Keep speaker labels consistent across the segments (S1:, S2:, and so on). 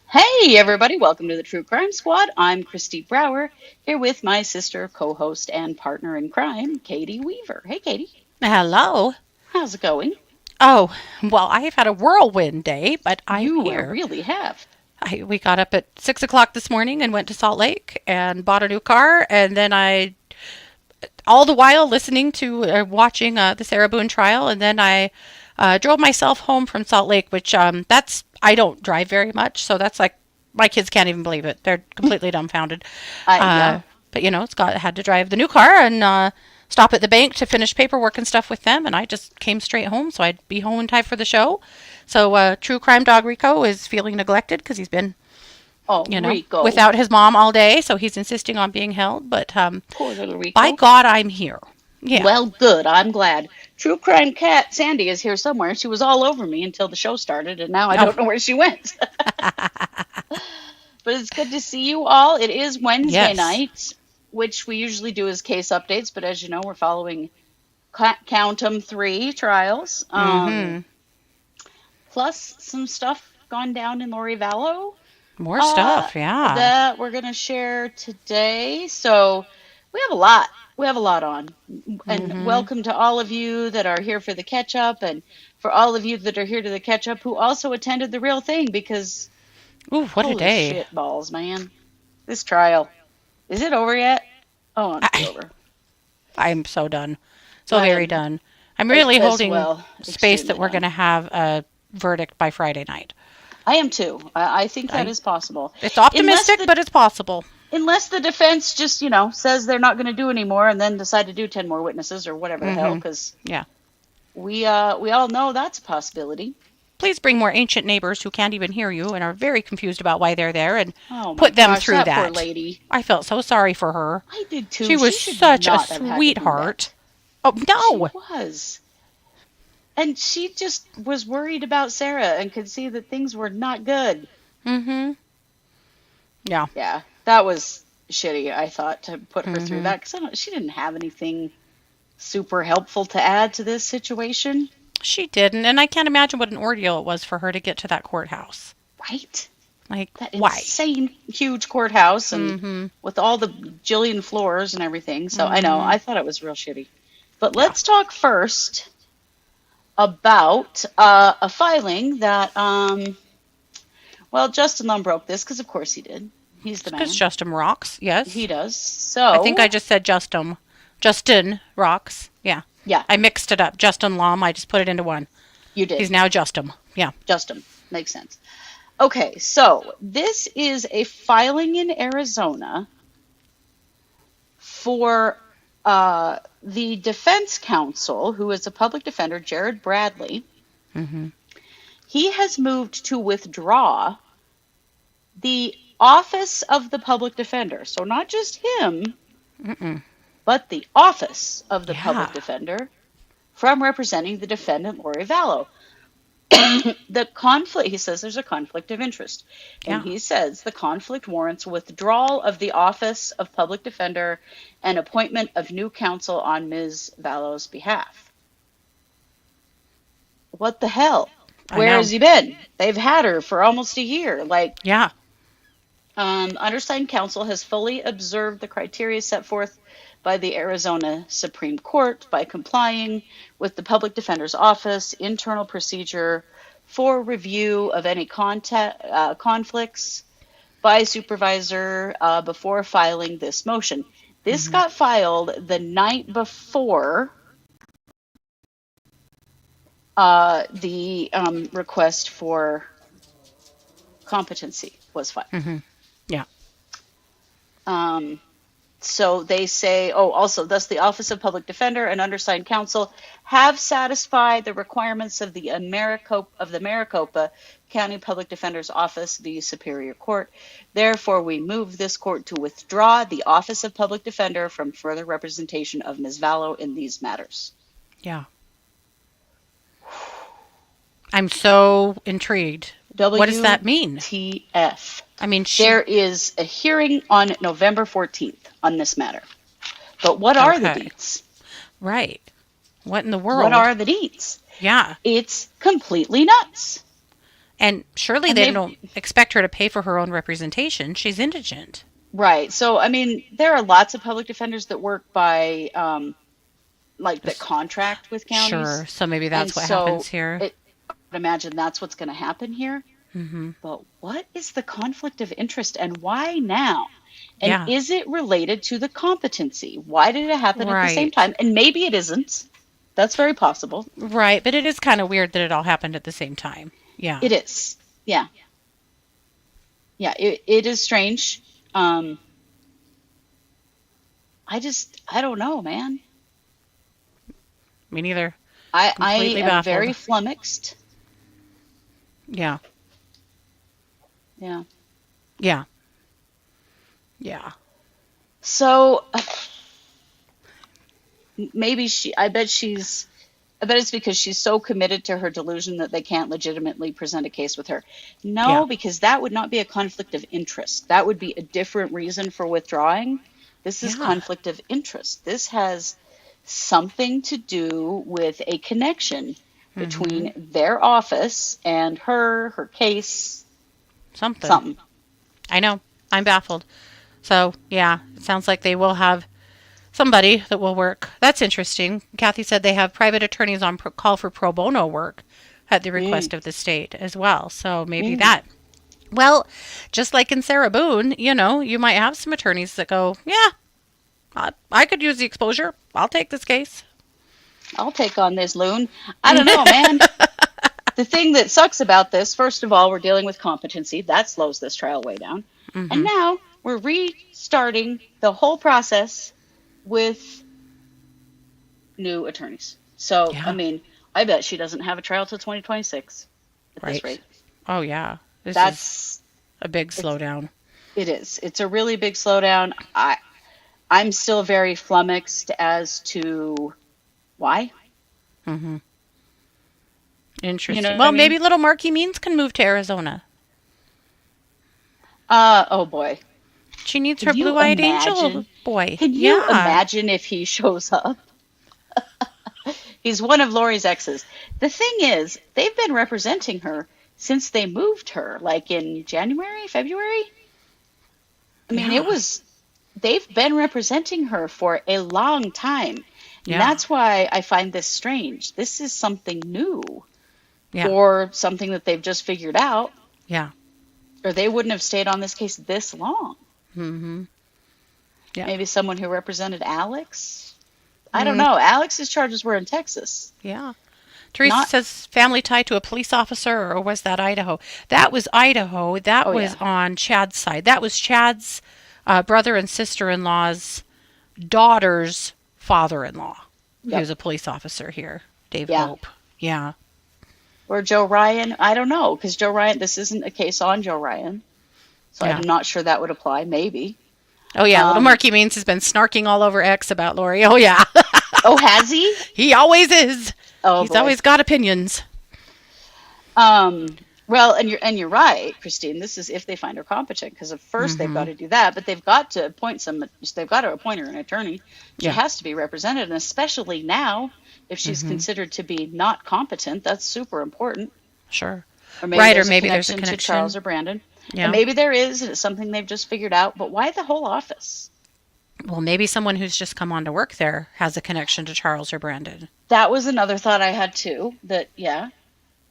S1: Hey everybody, welcome to the True Crime Squad. I'm Kristi Brower, here with my sister, co-host, and partner in crime, Katie Weaver. Hey Katie,
S2: Hello.
S1: how's it going?
S2: Oh, well, I have had a whirlwind day, but I'm
S1: You
S2: here.
S1: really have.
S2: We got up at 6 o'clock this morning and went to Salt Lake and bought a new car, and then all the while listening to, watching the Sarah Boone trial, and then I drove myself home from Salt Lake, which I don't drive very much, so that's like my kids can't even believe it. They're completely dumbfounded.
S1: Yeah.
S2: But had to drive the new car and stop at the bank to finish paperwork and stuff with them, and I just came straight home so I'd be home in time for the show. So True Crime Dog Rico is feeling neglected because he's been,
S1: Oh, Rico.
S2: without his mom all day, so he's insisting on being held. But
S1: Poor little
S2: by
S1: Rico.
S2: God, I'm here. Yeah.
S1: Well, good. I'm glad. True Crime Cat Sandy is here somewhere. She was all over me until the show started, and now I
S2: Oh,
S1: don't know where she went. But it's good to see you all. It is Wednesday
S2: yes.
S1: night, which we usually do as case updates, but as you know, we're following Count 'em 3 trials.
S2: Mm-hmm.
S1: Plus some stuff gone down in Lori Vallow
S2: More stuff, yeah.
S1: that we're going to share today. So we have a lot. We have a lot on. And
S2: Mm-hmm.
S1: welcome to all of you that are here for the catch up, and for all of you that are here to the catch up who also attended the real thing, because
S2: Ooh, what a
S1: holy
S2: day.
S1: shit balls, man. This trial. Is it over yet? I want it to be
S2: I,
S1: over.
S2: I'm so done. So
S1: I
S2: very
S1: am
S2: done. I'm really
S1: as
S2: holding
S1: well,
S2: space that
S1: extremely
S2: we're going
S1: done.
S2: to have a verdict by Friday night.
S1: I am too. I think that
S2: I
S1: is possible.
S2: It's
S1: Unless
S2: optimistic,
S1: the
S2: but it's possible.
S1: unless the defense just, says they're not going to do anymore and then decide to do 10 more witnesses or whatever the hell,
S2: Mm-hmm.
S1: cuz
S2: Yeah.
S1: we all know that's a possibility.
S2: Please bring more ancient neighbors who can't even hear you and are very confused about why they're there and
S1: Oh my
S2: put them
S1: gosh,
S2: through
S1: that poor
S2: that.
S1: lady.
S2: I felt so sorry for her.
S1: I did
S2: She
S1: too.
S2: was
S1: She should
S2: such a
S1: not have had to do
S2: sweetheart.
S1: that.
S2: Oh,
S1: She
S2: no.
S1: was. And she just was worried about Sarah and could see that things were not good.
S2: Mm-hmm. Yeah.
S1: Yeah, that was shitty, I thought, to put her through
S2: Mm-hmm.
S1: that, because she didn't have anything super helpful to add to this situation.
S2: She didn't, and I can't imagine what an ordeal it was for her to get to that courthouse.
S1: Right?
S2: Like,
S1: That
S2: why?
S1: insane huge courthouse, and
S2: Mm-hmm.
S1: with all the jillion floors and everything. So I know,
S2: Mm-hmm.
S1: I thought it was real shitty. But
S2: Yeah.
S1: let's talk first about a filing that, well, Justin Lum broke this because, of course, he did. He's the
S2: Because
S1: man.
S2: Justin rocks, yes.
S1: He does.
S2: I think I
S1: So,
S2: just said Justin. Justin rocks. Yeah.
S1: yeah,
S2: I mixed it up. Justin Lum, I just put it into one.
S1: you did.
S2: He's now Justin. Yeah.
S1: Justin. Makes sense. Okay, so this is a filing in Arizona for the defense counsel, who is a public defender, Jared Bradley.
S2: Mm-hmm.
S1: He has moved to withdraw the office of the public defender. So not just him,
S2: Mm-mm.
S1: but the office of the
S2: Yeah.
S1: public defender from representing the defendant, Lori Vallow. The conflict, he says there's a conflict of interest. And
S2: Yeah.
S1: he says the conflict warrants withdrawal of the office of public defender and appointment of new counsel on Ms. Vallow's behalf. What the hell?
S2: I
S1: Where
S2: know.
S1: has he been? They've had her for almost a year.
S2: Yeah.
S1: Undersigned counsel has fully observed the criteria set forth by the Arizona Supreme Court by complying with the Public Defender's Office internal procedure for review of any conflicts by supervisor before filing this motion. This
S2: Mm-hmm.
S1: got filed the night before the request for competency was filed.
S2: Mm-hmm. Yeah.
S1: Um, so they say, oh, also, thus the Office of Public Defender and undersigned counsel have satisfied the requirements of the Maricopa County Public Defender's Office, the Superior Court. Therefore, we move this court to withdraw the Office of Public Defender from further representation of Ms. Vallow in these matters.
S2: Yeah. I'm so intrigued. What does that mean?
S1: WTF.
S2: I mean,
S1: There is a hearing on November 14th on this matter. But what are the
S2: okay.
S1: deets?
S2: Right. What in the
S1: What
S2: world?
S1: are the deets?
S2: Yeah.
S1: It's completely nuts.
S2: And surely
S1: And
S2: they
S1: they,
S2: don't expect her to pay for her own representation. She's indigent.
S1: right. So, I mean, there are lots of public defenders that work by, like, that
S2: Just-
S1: contract with
S2: Sure.
S1: counties.
S2: So maybe
S1: And
S2: that's what happens
S1: so
S2: here.
S1: I would imagine that's what's going to happen here.
S2: Mm-hmm.
S1: But what is the conflict of interest and why now? And
S2: Yeah.
S1: is it related to the competency? Why did it happen at the same
S2: Right.
S1: time? And maybe it isn't. That's very possible.
S2: Right. But it is kind of weird that it all happened at the same time. Yeah.
S1: It is. Yeah. Yeah. It is strange. Um, I don't know, man.
S2: Me neither.
S1: I
S2: Completely
S1: am very
S2: baffled.
S1: flummoxed.
S2: Yeah.
S1: Yeah.
S2: Yeah. Yeah.
S1: So maybe I bet it's because she's so committed to her delusion that they can't legitimately present a case with her.
S2: Yeah.
S1: No, because that would not be a conflict of interest. That would be a different reason for withdrawing. This is
S2: Yeah.
S1: conflict of interest. This has something to do with a connection
S2: Mm-hmm.
S1: between their office and her case,
S2: Something.
S1: something.
S2: I know. I'm baffled. So, yeah, it sounds like they will have somebody that will work. That's interesting. Kathy said they have private attorneys on call for pro bono work at the
S1: Mm,
S2: request of the state as well. So maybe
S1: mm.
S2: that. Well, just like in Sarah Boone, you might have some attorneys that go, yeah, I could use the exposure. I'll take this case.
S1: I'll take on this loon. I don't know, man. The thing that sucks about this, first of all, we're dealing with competency. That slows this trial way down. And
S2: Mm-hmm.
S1: now we're restarting the whole process with new attorneys. So, I
S2: Yeah,
S1: mean, I bet she doesn't have a trial till 2026 at this
S2: right.
S1: rate.
S2: Oh, yeah. This is
S1: That's
S2: a big
S1: it's
S2: slowdown.
S1: it is. It's a really big slowdown. I'm still very flummoxed as to why.
S2: Mm-hmm.
S1: You know
S2: Interesting.
S1: what I
S2: Well,
S1: mean?
S2: maybe little Marky Means can move to Arizona.
S1: Oh boy.
S2: She needs
S1: Can
S2: her
S1: you
S2: blue-eyed angel
S1: imagine?
S2: boy.
S1: Can you
S2: Yeah.
S1: imagine if he shows up? He's one of Lori's exes. The thing is, they've been representing her since they moved her, like in January, February. I mean,
S2: Yeah.
S1: they've been representing her for a long time. And
S2: Yeah.
S1: that's why I find this strange. This is something new
S2: Yeah.
S1: or something that they've just figured out,
S2: Yeah.
S1: or they wouldn't have stayed on this case this long.
S2: Mm-hmm. Yeah.
S1: Maybe someone who represented Alex. I don't
S2: Mm,
S1: know. Alex's charges were in Texas,
S2: yeah. Teresa
S1: not,
S2: says family tied to a police officer, or was that Idaho? That was Idaho. That
S1: oh
S2: was
S1: yeah.
S2: on Chad's side. That was Chad's brother and sister-in-law's daughter's father-in-law. He
S1: Yep.
S2: was a police officer here, Dave
S1: Yeah.
S2: Hope. Yeah.
S1: Or Joe Ryan. I don't know, because Joe Ryan, this isn't a case on Joe Ryan. So I'm
S2: Yeah.
S1: not sure that would apply. Maybe.
S2: Oh, yeah. Little
S1: Um,
S2: Marky Means has been snarking all over X about Lori. Oh, yeah.
S1: oh, has he?
S2: He always is.
S1: Oh
S2: He's
S1: boy.
S2: always got opinions.
S1: Um, well, and you're right, Christine. This is if they find her competent, because at first they've got
S2: Mm-hmm.
S1: to do that, but they've got to appoint some. They've got to appoint her an attorney. She
S2: Yeah.
S1: has to be represented, and especially now, if she's
S2: Mm-hmm.
S1: considered to be not competent, that's super important.
S2: Sure.
S1: Or maybe
S2: Right, or
S1: there's a
S2: maybe there's a
S1: connection to Charles
S2: connection.
S1: or Brandon, and
S2: Yeah.
S1: maybe there is, and it's something they've just figured out. But why the whole office?
S2: Well, maybe someone who's just come on to work there has a connection to Charles or Brandon.
S1: That was another thought I had too. That yeah,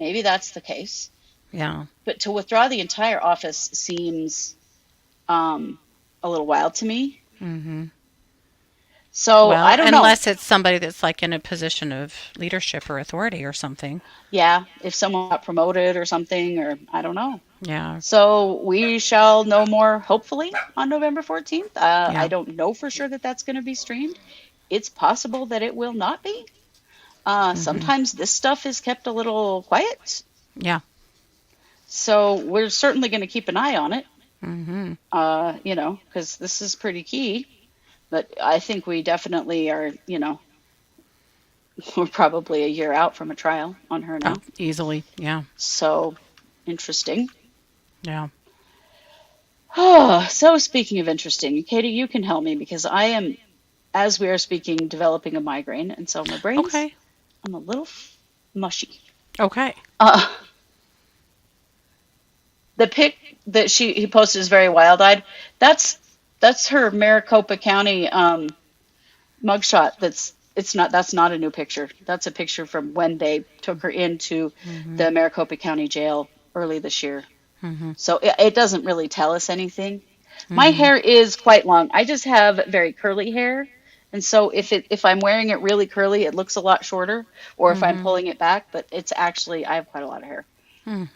S1: maybe that's the case.
S2: Yeah.
S1: But to withdraw the entire office seems a little wild to me.
S2: Mm-hmm.
S1: So I
S2: Well,
S1: don't know.
S2: unless it's somebody that's like in a position of leadership or authority or something.
S1: Yeah, if someone got promoted or something, or I don't know.
S2: Yeah.
S1: So we shall know more hopefully on November 14th. I
S2: Yeah.
S1: don't know for sure that that's going to be streamed. It's possible that it will not be.
S2: Mm-hmm.
S1: Sometimes this stuff is kept a little quiet.
S2: Yeah.
S1: So we're certainly going to keep an eye on it,
S2: Mm-hmm.
S1: because this is pretty key. But I think we definitely are, We're probably a year out from a trial on her
S2: Oh,
S1: now.
S2: easily. Yeah.
S1: So interesting.
S2: Yeah.
S1: Oh, so speaking of interesting, Katie, you can help me because I am, as we are speaking, developing a migraine, and so my brain's
S2: Okay.
S1: I'm a little mushy.
S2: Okay.
S1: Uh, the pic that he posted is very wild-eyed. That's that's her Maricopa County mugshot. That's not a new picture. That's a picture from when they took her into
S2: Mm-hmm.
S1: the Maricopa County Jail early this year.
S2: Mm-hmm.
S1: So it doesn't really tell us anything. My
S2: Mm-hmm.
S1: hair is quite long. I just have very curly hair. And so if I'm wearing it really curly, it looks a lot shorter, or if I'm
S2: Mm-hmm.
S1: pulling it back, but it's actually I have quite a lot of hair.
S2: Mm.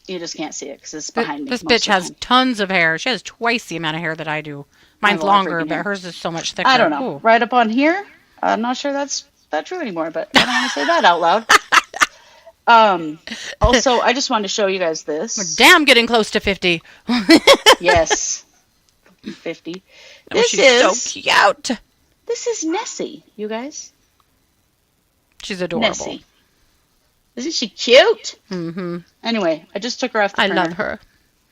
S1: You just can't see it because it's behind me
S2: This
S1: most
S2: bitch
S1: of the
S2: has
S1: time.
S2: tons of hair. She has twice the amount of hair that I do.
S1: I have
S2: Mine's
S1: a lot of
S2: longer,
S1: freaking
S2: but
S1: hair.
S2: hers is so much
S1: I don't
S2: thicker.
S1: know.
S2: Ooh.
S1: Right up on here, I'm not sure that's true anymore, but I don't want to say that out loud. Um, Also, I just wanted to show you guys
S2: We're
S1: this.
S2: damn getting close to 50.
S1: Yes, 50.
S2: Oh,
S1: This
S2: she's so
S1: is
S2: cute.
S1: this is Nessie, you guys.
S2: She's adorable.
S1: Nessie. Isn't she cute?
S2: Mm-hmm.
S1: Anyway, I just took her off the
S2: I love
S1: printer.
S2: her.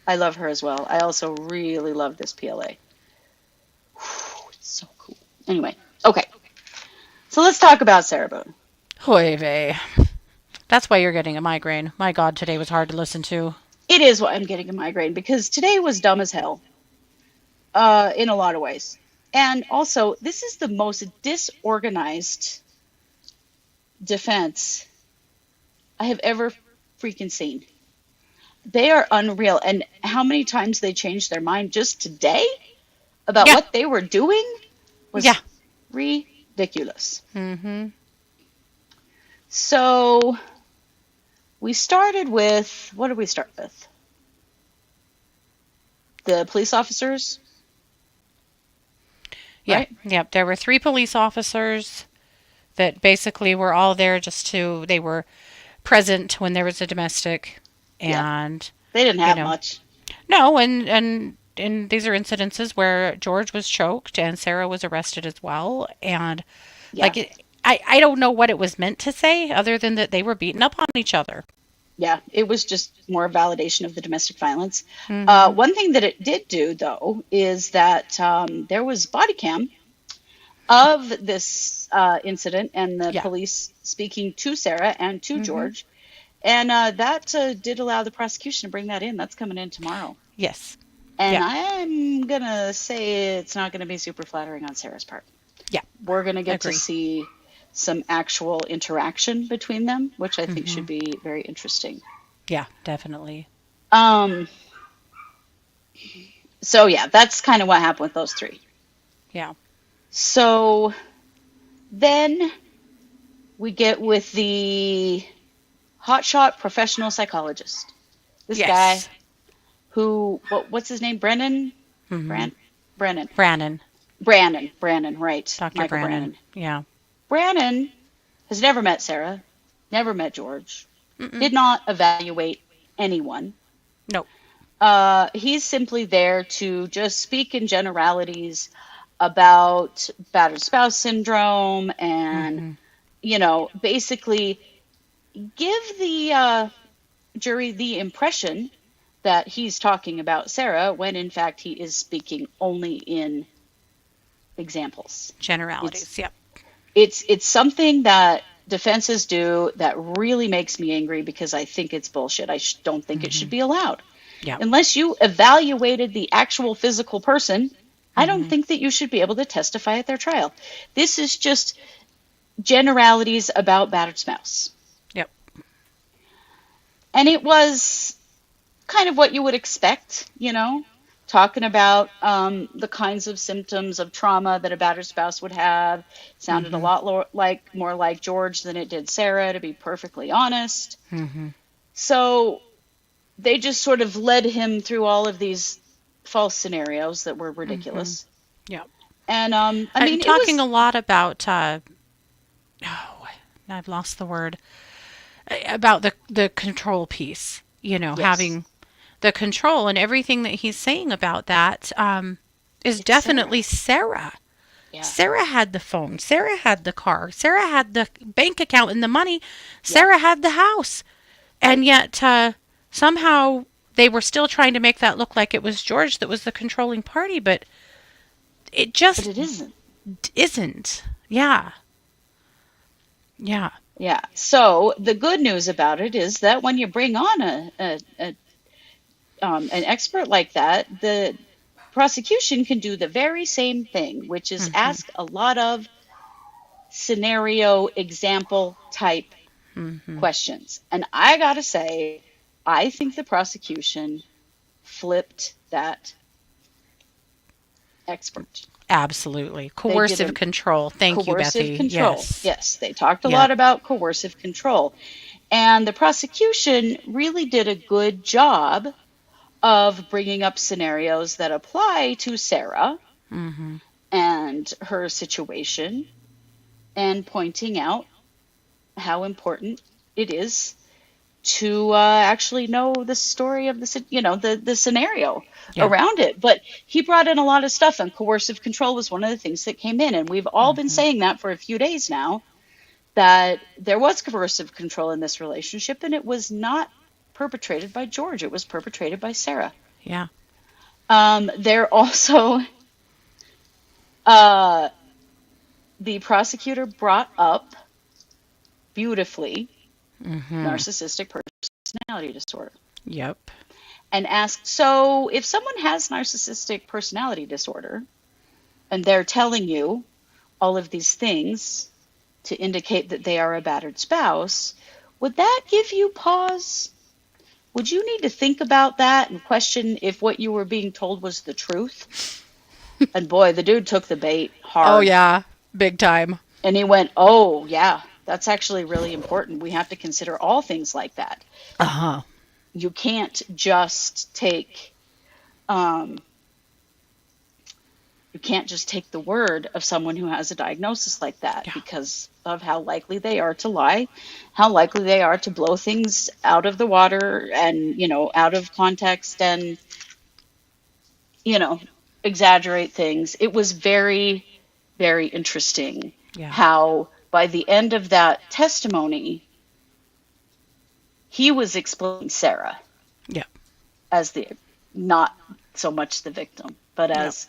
S1: I love her as well. I also really love this PLA. Whew, it's so cool. Anyway, okay. So let's talk about Sarah Boone.
S2: Hoy vey. That's why you're getting a migraine. My God, today was hard to listen to.
S1: It is why I'm getting a migraine because today was dumb as hell, in a lot of ways. And also, this is the most disorganized defense I have ever freaking seen. They are unreal. And how many times they changed their mind just today about
S2: Yeah.
S1: what they were doing
S2: Yeah.
S1: was ridiculous.
S2: Mm-hmm.
S1: So we started with, what did we start with? The police officers,
S2: Yeah.
S1: right?
S2: Yep. There were 3 police officers that basically were all there they were present when there was a domestic.
S1: Yeah,
S2: And,
S1: they didn't
S2: you
S1: have
S2: know,
S1: much.
S2: no, and these are incidences where George was choked and Sarah was arrested as well. And
S1: Yeah,
S2: like I don't know what it was meant to say other than that they were beating up on each other.
S1: yeah, it was just more validation of the domestic violence.
S2: Mm-hmm.
S1: One thing that it did do, though, is that there was body cam of this incident and the
S2: Yeah.
S1: police speaking to Sarah and to
S2: Mm-hmm.
S1: George. And that did allow the prosecution to bring that in. That's coming in tomorrow.
S2: Yes.
S1: And
S2: Yeah.
S1: I'm going to say it's not going to be super flattering on Sarah's part.
S2: Yeah.
S1: We're going to get to
S2: Agree.
S1: see some actual interaction between them, which I think
S2: Mm-hmm.
S1: should be very interesting.
S2: Yeah, definitely.
S1: Um, so, yeah, that's kind of what happened with those 3.
S2: Yeah.
S1: So then we get with the hotshot professional psychologist. This guy
S2: Yes.
S1: who, what's his name? Brennan?
S2: Mm-hmm.
S1: Brennan.
S2: Brannon.
S1: Brandon, right.
S2: Dr.
S1: Michael
S2: Brannon.
S1: Brannon.
S2: Yeah.
S1: Brannon has never met Sarah, never met George,
S2: Mm-mm.
S1: did not evaluate anyone.
S2: Nope.
S1: He's simply there to just speak in generalities about battered spouse syndrome and,
S2: Mm-hmm.
S1: basically give the jury the impression that he's talking about Sarah when in fact he is speaking only in examples. It's
S2: Generalities. Yep.
S1: it's something that defenses do that really makes me angry because I think it's bullshit. I don't think it
S2: Mm-hmm.
S1: should be allowed.
S2: Yep.
S1: Unless you evaluated the actual physical person, I don't
S2: Mm-hmm.
S1: think that you should be able to testify at their trial. This is just generalities about battered spouse.
S2: Yep.
S1: And it was kind of what you would expect, talking about the kinds of symptoms of trauma that a battered spouse would have. Sounded a
S2: Mm-hmm.
S1: lot more like George than it did Sarah, to be perfectly honest.
S2: Mm-hmm.
S1: So they just sort of led him through all of these false scenarios that were
S2: Mm-hmm.
S1: ridiculous.
S2: Yep.
S1: And I
S2: I'm
S1: mean, it
S2: talking
S1: was
S2: a lot about oh, I've lost the word. About the control piece.
S1: yes,
S2: Having the control and everything that he's saying about that is
S1: it's Sarah.
S2: definitely Sarah.
S1: Yeah.
S2: Sarah had the phone. Sarah had the car. Sarah had the bank account and the money.
S1: Yeah.
S2: Sarah had the house. And
S1: Right.
S2: yet, somehow they were still trying to make that look like it was George that was the controlling party, but it
S1: But
S2: just
S1: it isn't.
S2: isn't. Yeah. Yeah.
S1: Yeah. So the good news about it is that when you bring on an expert like that, the prosecution can do the very same thing, which is
S2: Hmm.
S1: ask a lot of scenario example type
S2: Hmm.
S1: questions. And I got to say, I think the prosecution flipped that expert.
S2: Absolutely.
S1: They did
S2: Coercive
S1: a
S2: control. Thank you,
S1: coercive
S2: Bethy.
S1: control.
S2: Yes.
S1: Yes, they talked a lot
S2: Yep.
S1: about coercive control. And the prosecution really did a good job of bringing up scenarios that apply to Sarah
S2: Hmm.
S1: and her situation and pointing out how important it is to actually know the story of the scenario
S2: Yeah.
S1: around it. But he brought in a lot of stuff, and coercive control was one of the things that came in, and we've all been
S2: Hmm.
S1: saying that for a few days now, that there was coercive control in this relationship, and it was not perpetrated by George. It was perpetrated by Sarah.
S2: Yeah.
S1: There also, uh, the prosecutor brought up beautifully
S2: Hmm.
S1: narcissistic personality disorder
S2: Yep.
S1: and asked, so if someone has narcissistic personality disorder and they're telling you all of these things to indicate that they are a battered spouse, would that give you pause? Would you need to think about that and question if what you were being told was the truth? And boy, the dude took the bait
S2: Oh,
S1: hard.
S2: yeah. Big time.
S1: And he went, oh, yeah, that's actually really important. We have to consider all things like that.
S2: Uh huh.
S1: You can't just take um, you can't just take the word of someone who has a diagnosis like that
S2: Yeah.
S1: because of how likely they are to lie, how likely they are to blow things out of the water and, out of context and, you know, exaggerate things. It was very, very interesting
S2: Yeah.
S1: how by the end of that testimony, he was explaining Sarah
S2: Yep.
S1: as the not so much the victim, but
S2: Yep.
S1: as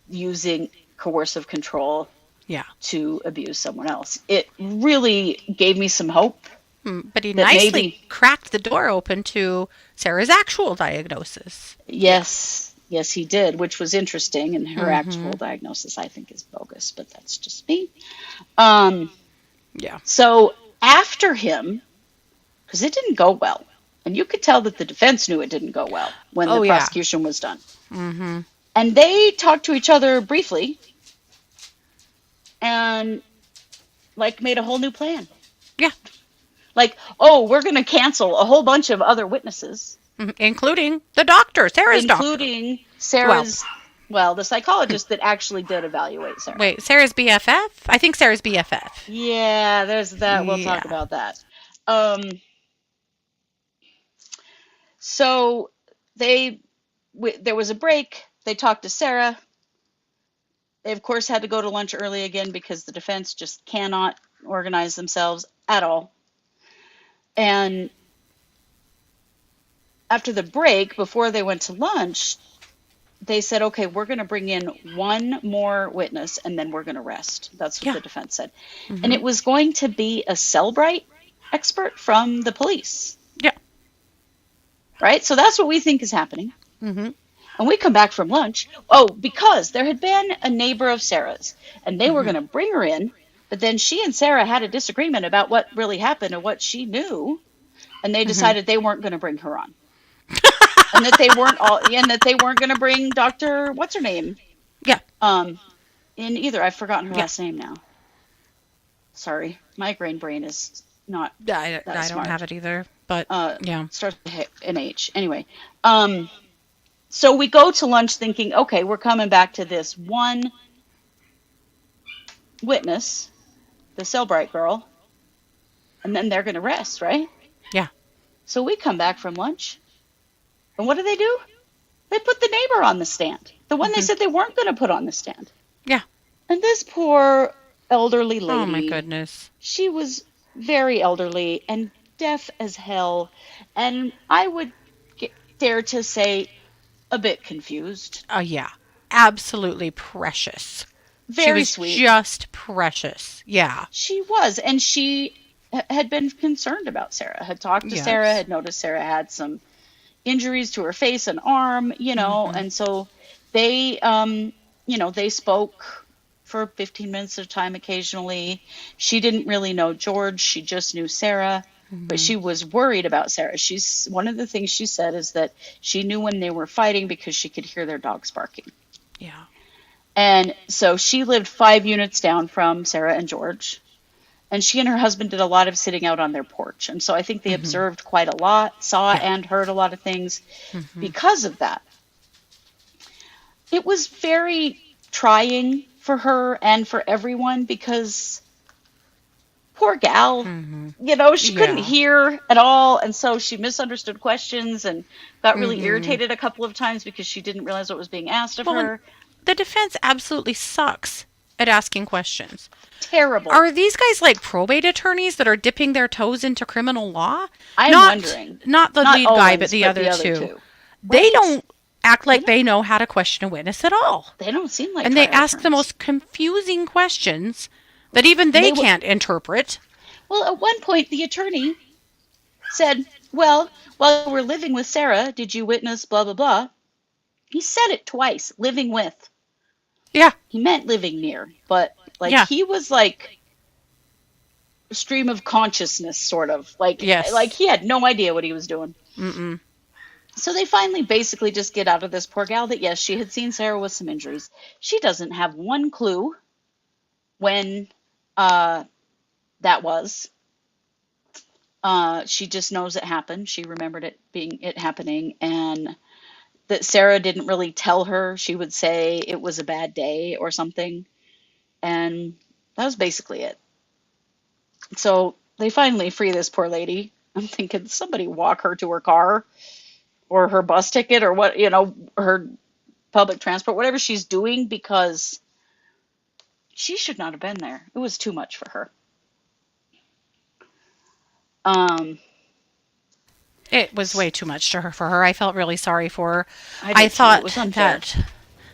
S1: using coercive control
S2: Yeah.
S1: to abuse someone else. It really gave me some hope
S2: But he
S1: that
S2: nicely
S1: maybe,
S2: cracked the door open to Sarah's actual diagnosis. Yeah.
S1: yes, yes, he did, which was interesting. And her actual
S2: Hmm.
S1: diagnosis, I think, is bogus, but that's just me. Um,
S2: Yeah.
S1: so after him, because it didn't go well, and you could tell that the defense knew it didn't go well when the
S2: Oh, yeah.
S1: prosecution was done.
S2: Hmm.
S1: And they talked to each other briefly and like made a whole new plan.
S2: Yeah.
S1: Like, oh, we're going to cancel a whole bunch of other witnesses,
S2: Mhm. Including the doctor, Sarah's doctor.
S1: including
S2: Well,
S1: Sarah's, well, the psychologist that actually did evaluate Sarah.
S2: wait, Sarah's BFF? I think Sarah's BFF.
S1: Yeah, there's that. We'll talk
S2: Yeah.
S1: about that. Um, so they, there was a break. They talked to Sarah. They, of course, had to go to lunch early again because the defense just cannot organize themselves at all. And after the break, before they went to lunch, they said, okay, we're going to bring in one more witness and then we're going to rest. That's what
S2: Yeah.
S1: the defense said. And
S2: Hmm.
S1: it was going to be a Cellbrite expert from the police,
S2: Yeah.
S1: right? So that's what we think is happening.
S2: Hmm.
S1: And we come back from lunch. Oh, because there had been a neighbor of Sarah's and they were
S2: Hmm.
S1: going to bring her in. But then she and Sarah had a disagreement about what really happened and what she knew. And they
S2: Hmm.
S1: decided they weren't going to bring her on. And that they weren't going to bring Dr. What's her name
S2: Yeah.
S1: um in either. I've forgotten her
S2: Yeah.
S1: last name now. Sorry, my brain is not that
S2: I don't have
S1: smart.
S2: it either, but yeah.
S1: Starts with an H. Anyway, so we go to lunch thinking, okay, we're coming back to this one witness, the Cellbrite girl, and then they're going to rest, right?
S2: Yeah.
S1: So we come back from lunch, and what do? They put the neighbor on the stand, the one they
S2: Hmm.
S1: said they weren't going to put on the stand.
S2: Yeah.
S1: And this poor elderly
S2: Oh my
S1: lady,
S2: goodness.
S1: she was very elderly and deaf as hell, and I would dare to say a bit confused.
S2: Oh yeah. Absolutely precious. She
S1: Very
S2: was
S1: sweet.
S2: just precious. Yeah.
S1: She was, and she had been concerned about Sarah, had talked to Sarah,
S2: Yes.
S1: had noticed Sarah had some injuries to her face and arm,
S2: Mhm.
S1: and so they, they spoke for 15 minutes at a time occasionally. She didn't really know George, she just knew Sarah, but
S2: Mhm.
S1: she was worried about Sarah. One of the things she said is that she knew when they were fighting because she could hear their dogs barking.
S2: Yeah.
S1: And so she lived 5 units down from Sarah and George. And she and her husband did a lot of sitting out on their porch. And so I think they
S2: Mhm.
S1: observed quite a lot, saw
S2: Yeah.
S1: and heard a lot of things
S2: Mhm.
S1: because of that. It was very trying for her and for everyone because poor gal,
S2: Mhm.
S1: she couldn't
S2: Yeah.
S1: hear at all. And so she misunderstood questions and got really
S2: Mhm.
S1: irritated a couple of times because she didn't realize what was being asked of
S2: Well, and
S1: her.
S2: the defense absolutely sucks at asking questions.
S1: Terrible.
S2: Are these guys like probate attorneys that are dipping their toes into criminal law?
S1: I'm
S2: Not
S1: wondering.
S2: not the
S1: Not
S2: lead guy, but
S1: Owens,
S2: the
S1: but
S2: other
S1: the other
S2: two.
S1: two.
S2: They
S1: Right?
S2: don't act
S1: They
S2: like
S1: don't
S2: they know how to question a witness at all.
S1: they don't seem like
S2: And they
S1: trial
S2: ask the
S1: attorneys.
S2: most confusing questions that even
S1: And
S2: they
S1: they were
S2: can't interpret.
S1: well, at one point the attorney said, "Well, while you were living with Sarah, did you witness blah blah blah?" He said it twice, living with.
S2: Yeah.
S1: He meant living near, but like
S2: Yeah.
S1: he was like stream of consciousness sort of. Like
S2: Yes.
S1: he had no idea what he was doing.
S2: Mm-mm.
S1: So they finally basically just get out of this poor gal that yes, she had seen Sarah with some injuries. She doesn't have one clue when uh that was. She just knows it happened. She remembered it happening, and that Sarah didn't really tell her. She would say it was a bad day or something, and that was basically it. So they finally free this poor lady. I'm thinking somebody walk her to her car or her bus ticket or what, her public transport, whatever she's doing, because she should not have been there. It was too much for her. Um,
S2: It was way too much to her for her. I felt really sorry for her.
S1: I
S2: I
S1: did too. It
S2: thought
S1: was unfair.
S2: that,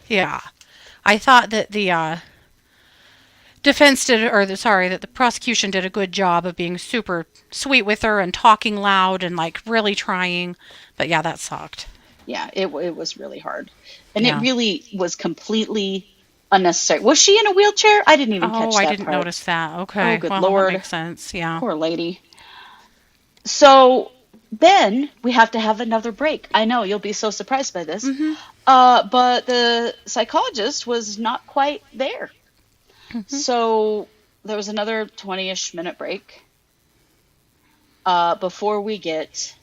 S2: yeah, I thought that the defense did, or sorry, that the prosecution did a good job of being super sweet with her and talking loud and like really trying. But yeah, that sucked.
S1: Yeah, it was really hard, and it
S2: Yeah.
S1: really was completely unnecessary. Was she in a wheelchair? I didn't even
S2: Oh,
S1: catch
S2: I
S1: that
S2: didn't
S1: part.
S2: notice that.
S1: Oh,
S2: Okay.
S1: good
S2: Well, that
S1: Lord,
S2: makes sense. Yeah.
S1: poor lady. So then we have to have another break. I know you'll be so surprised by this,
S2: Mhm.
S1: but the psychologist was not quite there.
S2: Mhm.
S1: So there was another 20-ish minute break before we get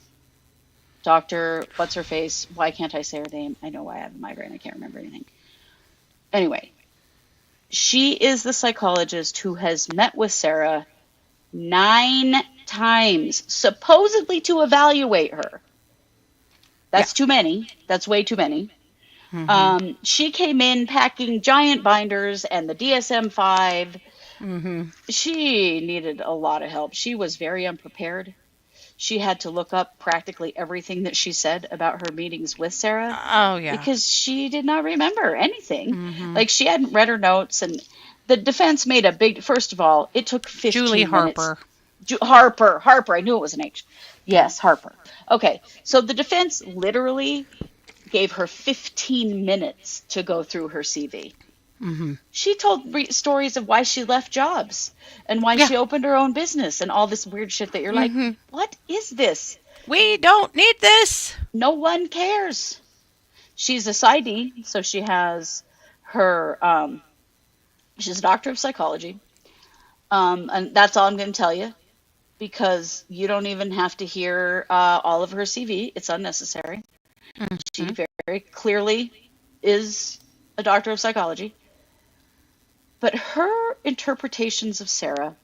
S1: Dr. What's her face? Why can't I say her name? I know why I have a migraine. I can't remember anything. Anyway, she is the psychologist who has met with Sarah 9 times, supposedly to evaluate her.
S2: Yeah.
S1: That's too many. That's way too many.
S2: Mhm.
S1: She came in packing giant binders and the DSM-5.
S2: Mhm.
S1: She needed a lot of help. She was very unprepared. She had to look up practically everything that she said about her meetings with Sarah
S2: Oh yeah.
S1: because she did not remember anything.
S2: Mhm.
S1: Like she hadn't read her notes, and the defense made a big. First of all, it took
S2: Julie
S1: 15 minutes.
S2: Harper.
S1: Harper. I knew it was an H. Yes, Harper. Okay, so the defense literally gave her 15 minutes to go through her CV.
S2: Mhm.
S1: She told stories of why she left jobs and why
S2: Yeah.
S1: she opened her own business and all this weird shit that you're like,
S2: Mhm.
S1: what is this?
S2: We don't need this.
S1: No one cares. She's a PsyD, so she has her, she's a doctor of psychology. And that's all I'm going to tell you because you don't even have to hear all of her CV. It's unnecessary. She
S2: Mhm.
S1: very clearly is a doctor of psychology. But her interpretations of Sarah,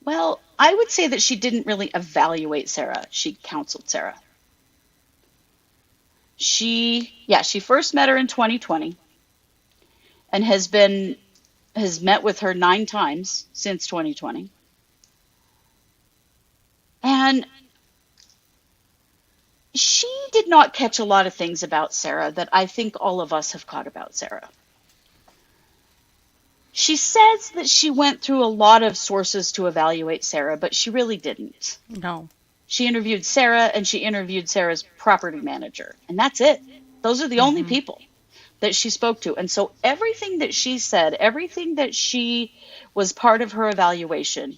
S1: well, I would say that she didn't really evaluate Sarah. She counseled Sarah. She first met her in 2020. and has met with her 9 times since 2020. And she did not catch a lot of things about Sarah that I think all of us have caught about Sarah. She says that she went through a lot of sources to evaluate Sarah, but she really didn't.
S2: No.
S1: She interviewed Sarah and she interviewed Sarah's property manager, and that's it. Those are the only
S2: Mm-hmm.
S1: people that she spoke to. And so everything that she said, everything that she was part of her evaluation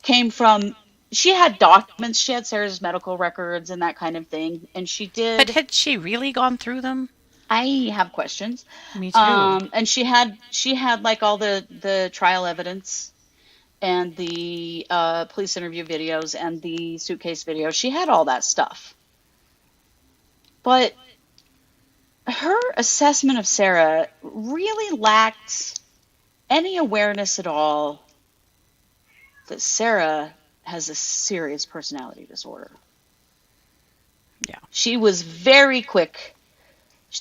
S1: came from, she had documents, she had Sarah's medical records and that kind of thing. And she
S2: But
S1: did,
S2: had she really gone through them?
S1: I have questions.
S2: Me too.
S1: And she had like all the trial evidence and the police interview videos and the suitcase video. She had all that stuff. But her assessment of Sarah really lacked any awareness at all that Sarah has a serious personality disorder.
S2: Yeah.
S1: She was very quick.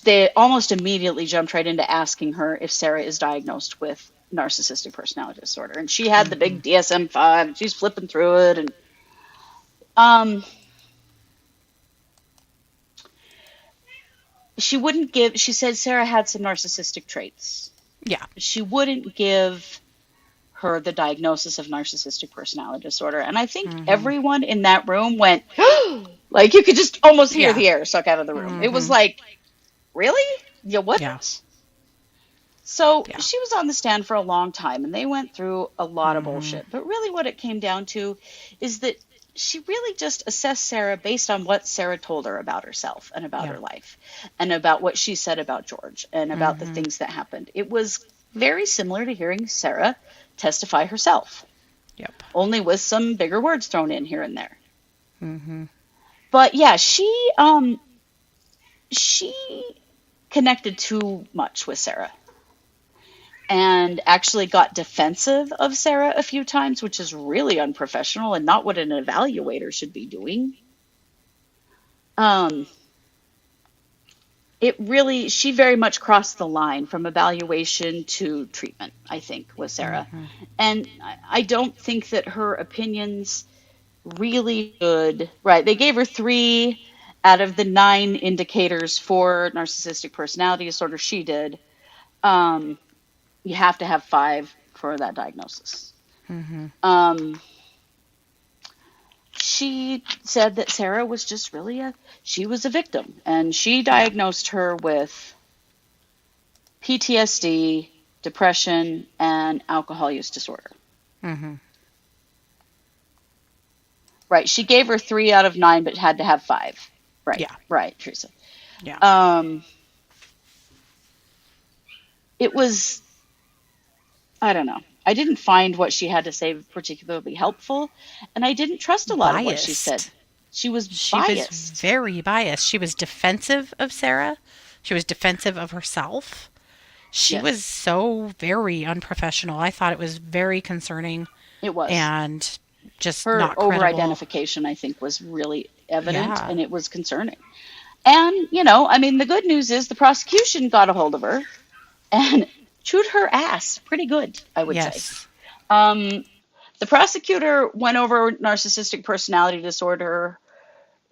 S1: They almost immediately jumped right into asking her if Sarah is diagnosed with narcissistic personality disorder. And she had the
S2: Mm-hmm.
S1: big DSM-5, and she's flipping through it. And um, she said Sarah had some narcissistic traits.
S2: Yeah.
S1: She wouldn't give her the diagnosis of narcissistic personality disorder. And I think
S2: Mm-hmm.
S1: everyone in that room went, like you could just almost hear
S2: Yeah.
S1: the air suck out of the room. It was
S2: Mm-hmm.
S1: like, really? You
S2: Yeah.
S1: wouldn't? So
S2: Yeah.
S1: she was on the stand for a long time and they went through a lot of
S2: Mm-hmm.
S1: bullshit. But really, what it came down to is that she really just assessed Sarah based on what Sarah told her about herself and about
S2: Yeah.
S1: her life and about what she said about George and about the
S2: Mm-hmm.
S1: things that happened. It was very similar to hearing Sarah testify herself,
S2: Yep.
S1: only with some bigger words thrown in here and there.
S2: Mm-hmm.
S1: But yeah, she connected too much with Sarah and actually got defensive of Sarah a few times, which is really unprofessional and not what an evaluator should be doing. Um, she very much crossed the line from evaluation to treatment, I think, with Sarah.
S2: Mm-hmm.
S1: And I don't think that her opinions really should, right? They gave her 3 out of the 9 indicators for narcissistic personality disorder. She did. Um, you have to have 5 for that diagnosis.
S2: Mm-hmm.
S1: She said that Sarah was just really she was a victim, and she
S2: Yeah.
S1: diagnosed her with PTSD, depression, and alcohol use disorder.
S2: Mm-hmm.
S1: Right. She gave her 3 out of 9, but had to have 5. Right.
S2: Yeah.
S1: Right, Teresa.
S2: Yeah.
S1: Um, it was, I don't know. I didn't find what she had to say particularly helpful, and I didn't trust a lot of what she said.
S2: Biased.
S1: She was
S2: She was
S1: biased.
S2: very biased. She was defensive of Sarah. She was defensive of herself. She was
S1: Yes,
S2: so very unprofessional. I thought it was very concerning
S1: it was.
S2: and just
S1: Her
S2: not
S1: over
S2: credible.
S1: identification, I think, was really evident,
S2: Yeah.
S1: and it was concerning. And, I mean, the good news is the prosecution got a hold of her and chewed her ass pretty good, I would say.
S2: Yes.
S1: Um, the prosecutor went over narcissistic personality disorder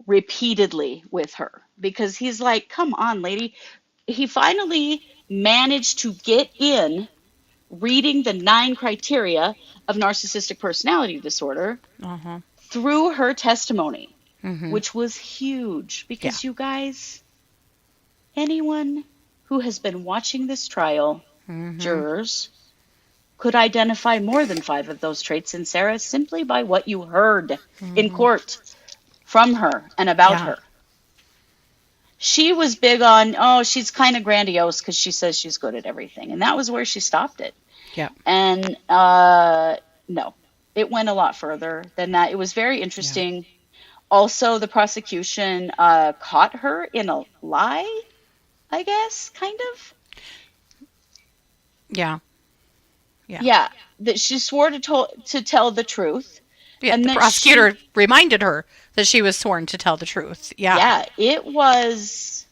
S1: repeatedly with her because he's like, come on, lady. He finally managed to get in reading the 9 criteria of narcissistic personality disorder
S2: Uh-huh.
S1: through her testimony,
S2: Mm-hmm.
S1: which was huge
S2: Yeah.
S1: because you guys, anyone who has been watching this trial,
S2: Mm-hmm.
S1: jurors, could identify more than 5 of those traits in Sarah simply by what you heard in
S2: Mm-hmm.
S1: court from her and about
S2: Yeah.
S1: her. She was big on, oh, she's kind of grandiose because she says she's good at everything. And that was where she stopped it.
S2: Yeah.
S1: And no, it went a lot further than that. It was very
S2: Yeah.
S1: interesting. Also, the prosecution caught her in a lie, I guess, kind of.
S2: Yeah. Yeah.
S1: Yeah, that she swore to tell the truth,
S2: Yeah.
S1: and
S2: The
S1: that she,
S2: prosecutor reminded her that she was sworn to tell the truth. Yeah.
S1: yeah, it was.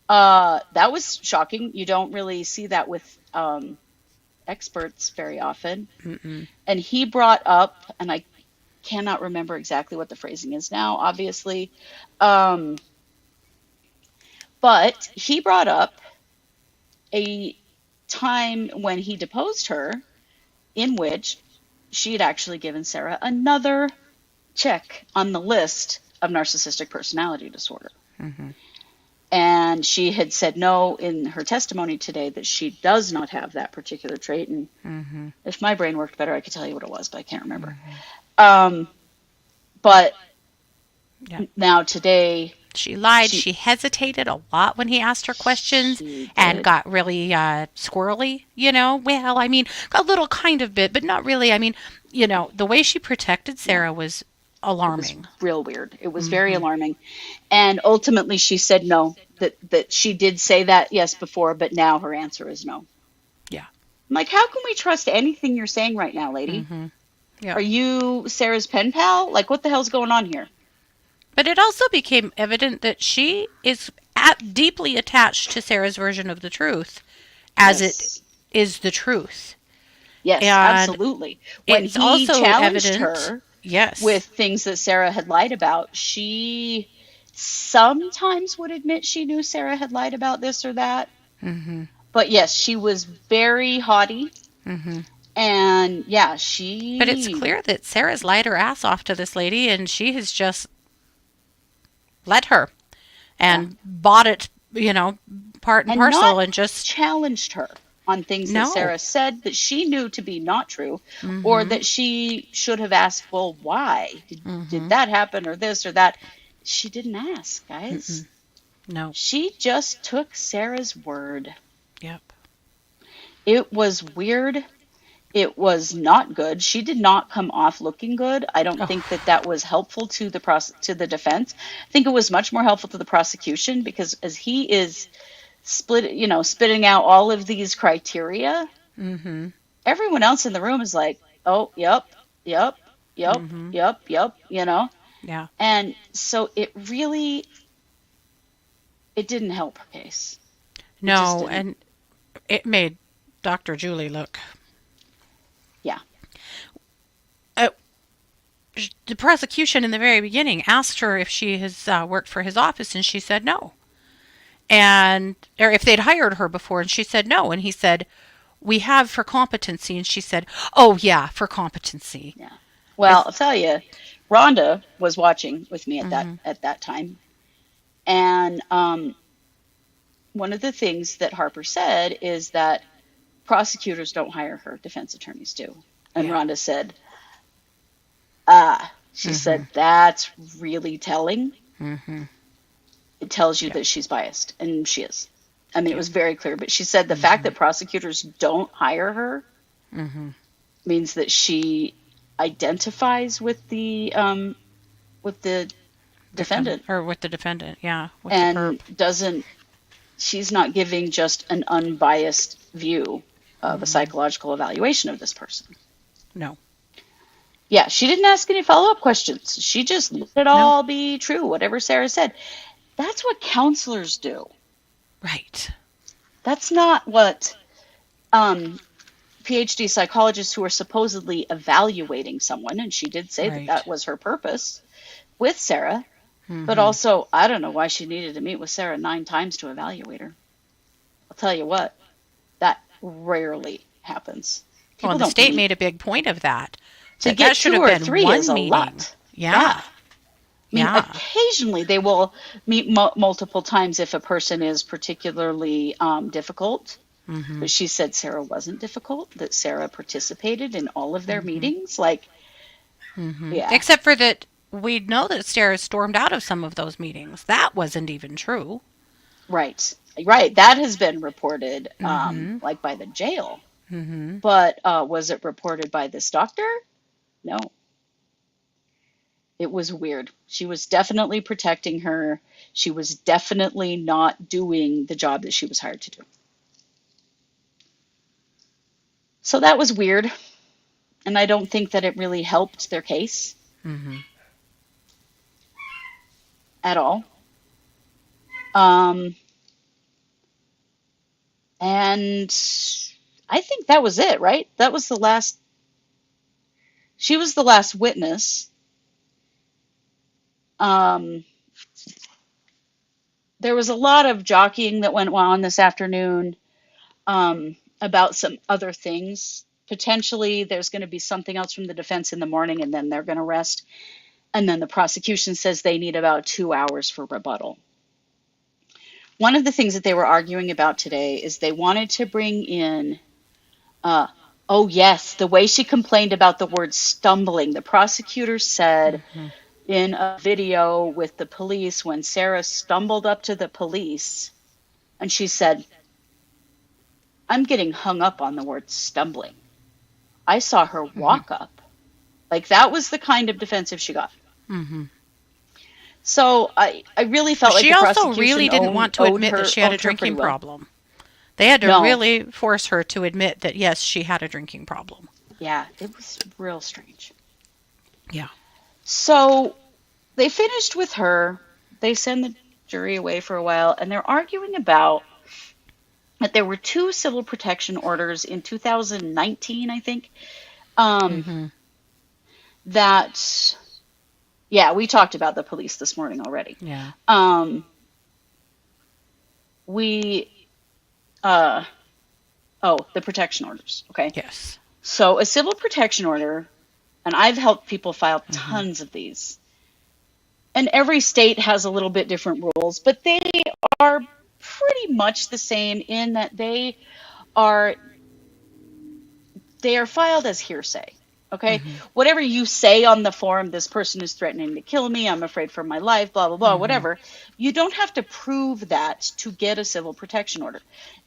S1: That was shocking. You don't really see that with experts very often.
S2: Mm-mm.
S1: And he brought up, and I cannot remember exactly what the phrasing is now, obviously, um, but he brought up a time when he deposed her in which she had actually given Sarah another check on the list of narcissistic personality disorder.
S2: Mm-hmm.
S1: And she had said no in her testimony today that she does not have that particular trait. And
S2: Mm-hmm.
S1: if my brain worked better, I could tell you what it was, but I can't remember.
S2: Mm-hmm.
S1: Um, but
S2: Yeah.
S1: now today,
S2: She lied.
S1: she
S2: She hesitated a lot when he asked her questions
S1: she
S2: and
S1: did.
S2: got really squirrely, Well, I mean, a little kind of bit, but not really. I mean, the way she protected
S1: Yeah,
S2: Sarah was
S1: it was
S2: alarming.
S1: real weird. It was very
S2: Mm-hmm.
S1: alarming. And ultimately, she said no. That she did say that yes before, but now her answer is no.
S2: Yeah.
S1: I'm like, how can we trust anything you're saying right now, lady?
S2: Mm-hmm.
S1: Are
S2: Yep.
S1: you Sarah's pen pal? Like, what the hell's going on here?
S2: But it also became evident that she is deeply attached to Sarah's version of the truth as it
S1: Yes.
S2: is the truth.
S1: Yes,
S2: And
S1: absolutely. When
S2: it's
S1: he
S2: also
S1: challenged
S2: evident,
S1: her
S2: yes.
S1: with things that Sarah had lied about, she sometimes would admit she knew Sarah had lied about this or that.
S2: Mm-hmm.
S1: But yes, she was very haughty.
S2: Mm-hmm.
S1: And yeah,
S2: But it's
S1: she,
S2: clear that Sarah's lied her ass off to this lady and she has just let her
S1: yeah,
S2: and bought it, part and
S1: and not
S2: parcel and just
S1: challenged her on things that
S2: no.
S1: Sarah said that she knew to be not true, or
S2: Mm-hmm.
S1: that she should have asked, well, why? Did
S2: Mm-hmm.
S1: that happen or this or that? She didn't ask,
S2: Mm-mm.
S1: guys.
S2: No.
S1: She just took Sarah's word.
S2: Yep.
S1: It was weird. It was not good. She did not come off looking good. I don't think that
S2: Oh.
S1: that was helpful to to the defense. I think it was much more helpful to the prosecution because as he is spitting out all of these criteria,
S2: Mm-hmm.
S1: everyone else in the room is like, "Oh, yep, yep, yep,
S2: Mm-hmm.
S1: yep, yep."
S2: Yeah.
S1: And so it didn't help her case. It just
S2: No,
S1: didn't.
S2: and it made Dr. Julie look.
S1: Yeah.
S2: Uh, the prosecution in the very beginning asked her if she has worked for his office, and she said no. And or if they'd hired her before, and she said no. And he said, "We have for competency," and she said, "Oh yeah, for competency."
S1: Yeah. Well, I'll tell you, Rhonda was watching with me at that
S2: Mm-hmm.
S1: time, and one of the things that Harper said is that prosecutors don't hire her, defense attorneys do. And
S2: Yeah.
S1: Rhonda said, "Ah," she
S2: Mm-hmm.
S1: said, "that's really telling.
S2: Mm-hmm.
S1: It tells you
S2: Yep.
S1: that she's biased," and she is. I mean, it
S2: Yep.
S1: was very clear. But she said the fact
S2: Mm-hmm.
S1: that prosecutors don't hire her
S2: Mm-hmm.
S1: means that she identifies with the
S2: Victim
S1: defendant
S2: or with the defendant, yeah, with the perp.
S1: and doesn't she's not giving just an unbiased view of a
S2: Mm-hmm.
S1: psychological evaluation of this person.
S2: No.
S1: Yeah, she didn't ask any follow-up questions. She just let it
S2: No.
S1: all be true, whatever Sarah said. That's what counselors do.
S2: Right.
S1: That's not what um, PhD psychologists who are supposedly evaluating someone, and she did say that
S2: Right.
S1: that was her purpose with Sarah, but
S2: Mm-hmm.
S1: also, I don't know why she needed to meet with Sarah 9 times to evaluate her. I'll tell you what, that rarely happens.
S2: Well,
S1: People
S2: and the
S1: don't
S2: state
S1: meet.
S2: made a big point of that.
S1: To
S2: That
S1: get
S2: should
S1: two
S2: have
S1: or
S2: been
S1: three is
S2: one
S1: a
S2: meeting.
S1: lot. Yeah.
S2: Yeah.
S1: I mean,
S2: Yeah.
S1: occasionally they will meet multiple times if a person is particularly difficult.
S2: Mm-hmm.
S1: But she said Sarah wasn't difficult, that Sarah participated in all of their
S2: Mm-hmm.
S1: meetings. Like,
S2: Mm-hmm.
S1: yeah,
S2: Except for that, we know that Sarah stormed out of some of those meetings. That wasn't even true.
S1: right. Right. That has been reported,
S2: Mm-hmm.
S1: like by the jail.
S2: Mm-hmm.
S1: But was it reported by this doctor? No. It was weird. She was definitely protecting her. She was definitely not doing the job that she was hired to do. So that was weird. And I don't think that it really helped their case
S2: Mm-hmm.
S1: at all. Um, And I think that was it, right? That was the last, she was the last witness. Um, there was a lot of jockeying that went on this afternoon about some other things. Potentially, there's going to be something else from the defense in the morning, and then they're going to rest. And then the prosecution says they need about 2 hours for rebuttal. One of the things that they were arguing about today is they wanted to bring in, uh, oh, yes, the way she complained about the word stumbling. The prosecutor said
S2: Mm-hmm.
S1: in a video with the police when Sarah stumbled up to the police and she said, I'm getting hung up on the word stumbling. I saw her
S2: Mm-hmm.
S1: walk up. Like that was the kind of defensive she got.
S2: Mm-hmm.
S1: So I really
S2: But
S1: felt like
S2: she
S1: the
S2: also really
S1: prosecution
S2: didn't want to admit that she had a
S1: owned her pretty
S2: drinking
S1: well.
S2: problem. They had to
S1: No,
S2: really force her to admit that, yes, she had a drinking problem.
S1: yeah, it was real strange.
S2: Yeah.
S1: So they finished with her. They send the jury away for a while, and they're arguing about that there were two civil protection orders in 2019, I think. Um,
S2: Mm-hmm.
S1: that, yeah, we talked about the police this morning already.
S2: Yeah.
S1: Um, we, uh, oh, the protection orders. Okay.
S2: Yes.
S1: So a civil protection order, and I've helped people file
S2: Mm-hmm.
S1: tons of these. And every state has a little bit different rules, but they are pretty much the same in that are they are filed as hearsay. Okay?
S2: Mm-hmm.
S1: Whatever you say on the form, this person is threatening to kill me, I'm afraid for my life, blah, blah, blah,
S2: Mm-hmm.
S1: whatever. You don't have to prove that to get a civil protection order.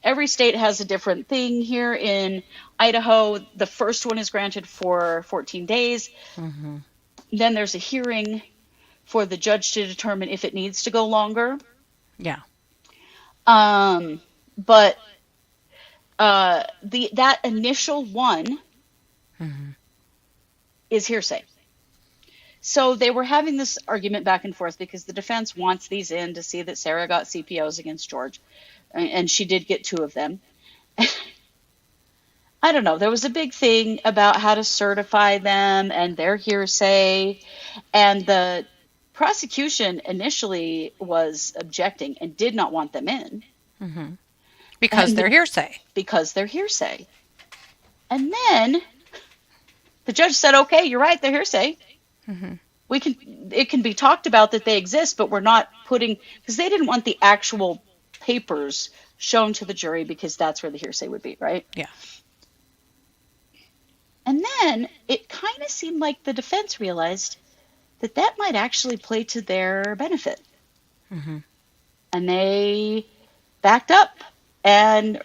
S1: Every state has a different thing. Here in Idaho, the first one is granted for 14 days.
S2: Mm-hmm.
S1: Then there's a hearing for the judge to determine if it needs to go longer.
S2: Yeah.
S1: But that initial one
S2: Mm-hmm.
S1: is hearsay. So they were having this argument back and forth because the defense wants these in to see that Sarah got CPOs against George, and she did get two of them. I don't know. There was a big thing about how to certify them and their hearsay, and the prosecution initially was objecting and did not want them in.
S2: Mm-hmm. Because
S1: And
S2: they're hearsay.
S1: because they're hearsay. And then the judge said, "Okay, you're right, they're hearsay.
S2: Mm-hmm.
S1: It can be talked about that they exist, but we're not putting," because they didn't want the actual papers shown to the jury because that's where the hearsay would be, right?
S2: Yeah.
S1: And then it kind of seemed like the defense realized that that might actually play to their benefit.
S2: Mm-hmm.
S1: And they backed up and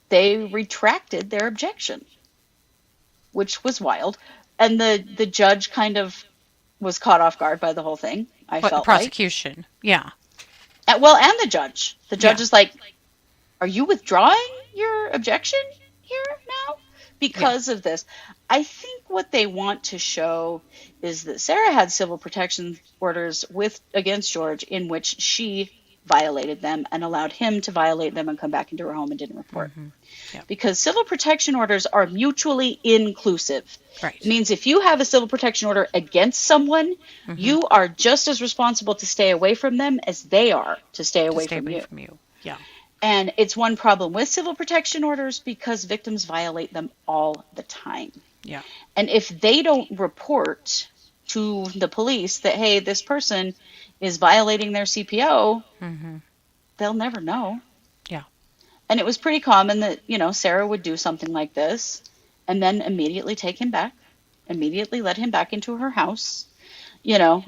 S1: they retracted their objection, which was wild. And the judge kind of was caught off guard by the whole thing, I
S2: What the
S1: felt like.
S2: prosecution? Yeah.
S1: Well, and the judge. The judge
S2: Yeah.
S1: is like, are you withdrawing your objection here now?
S2: Yeah.
S1: Because of this. I think what they want to show is that Sarah had civil protection orders against George in which she violated them and allowed him to violate them and come back into her home and didn't report.
S2: Mm-hmm. Yeah.
S1: Because civil protection orders are mutually inclusive.
S2: Right.
S1: It means if you have a civil protection order against someone,
S2: Mm-hmm.
S1: you are just as responsible to stay away from them as they are to stay away from you.
S2: Yeah.
S1: And it's one problem with civil protection orders because victims violate them all the time.
S2: Yeah.
S1: And if they don't report to the police that, hey, this person is violating their CPO,
S2: Mm-hmm.
S1: they'll never know.
S2: Yeah.
S1: And it was pretty common that, Sarah would do something like this and then immediately take him back, immediately let him back into her house,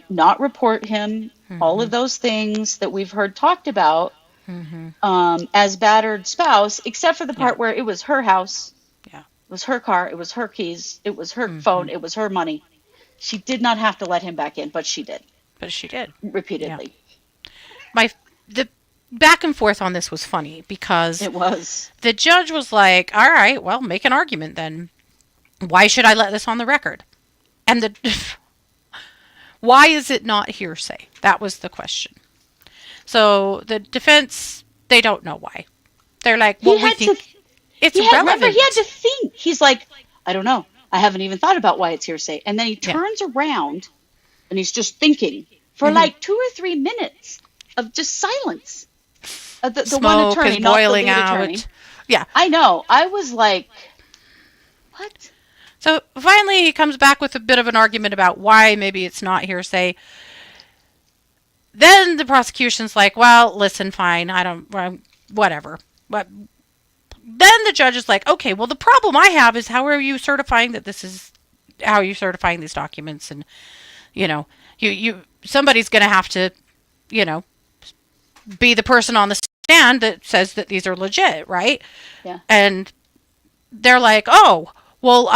S1: not report him, all of
S2: Mm-hmm.
S1: those things that we've heard talked about
S2: Mm-hmm.
S1: as battered spouse, except for the
S2: Yeah.
S1: part where it was her house,
S2: Yeah.
S1: it was her car, it was her keys, it was her
S2: Mm-hmm.
S1: phone, it was her money. She did not have to let him back in, but she did
S2: But she did. Yeah.
S1: repeatedly.
S2: The back and forth on this was funny because
S1: It was.
S2: the judge was like, "All right, well, make an argument then. Why should I let this on the record?" And why is it not hearsay? That was the question. So the defense, they don't know why. they're like,
S1: He
S2: well, we
S1: had to,
S2: think it's
S1: remember, he had
S2: relevant.
S1: to think. He's like, I don't know. I haven't even thought about why it's hearsay. And then he
S2: Yeah.
S1: turns around and he's just thinking for
S2: Hmm.
S1: like 2 or 3 minutes of just silence. The one
S2: Smoke is
S1: attorney, not the
S2: boiling
S1: lead attorney.
S2: out. Yeah.
S1: I know. I was like, what?
S2: So finally, he comes back with a bit of an argument about why maybe it's not hearsay. Then the prosecution's like, well, listen, fine, whatever. But then the judge is like, okay, well, the problem I have is how are you certifying that this is how are you certifying these documents? And you know, somebody's going to have to, you know, be the person on the stand that says that these are legit, right?
S1: Yeah.
S2: And they're like, oh, well,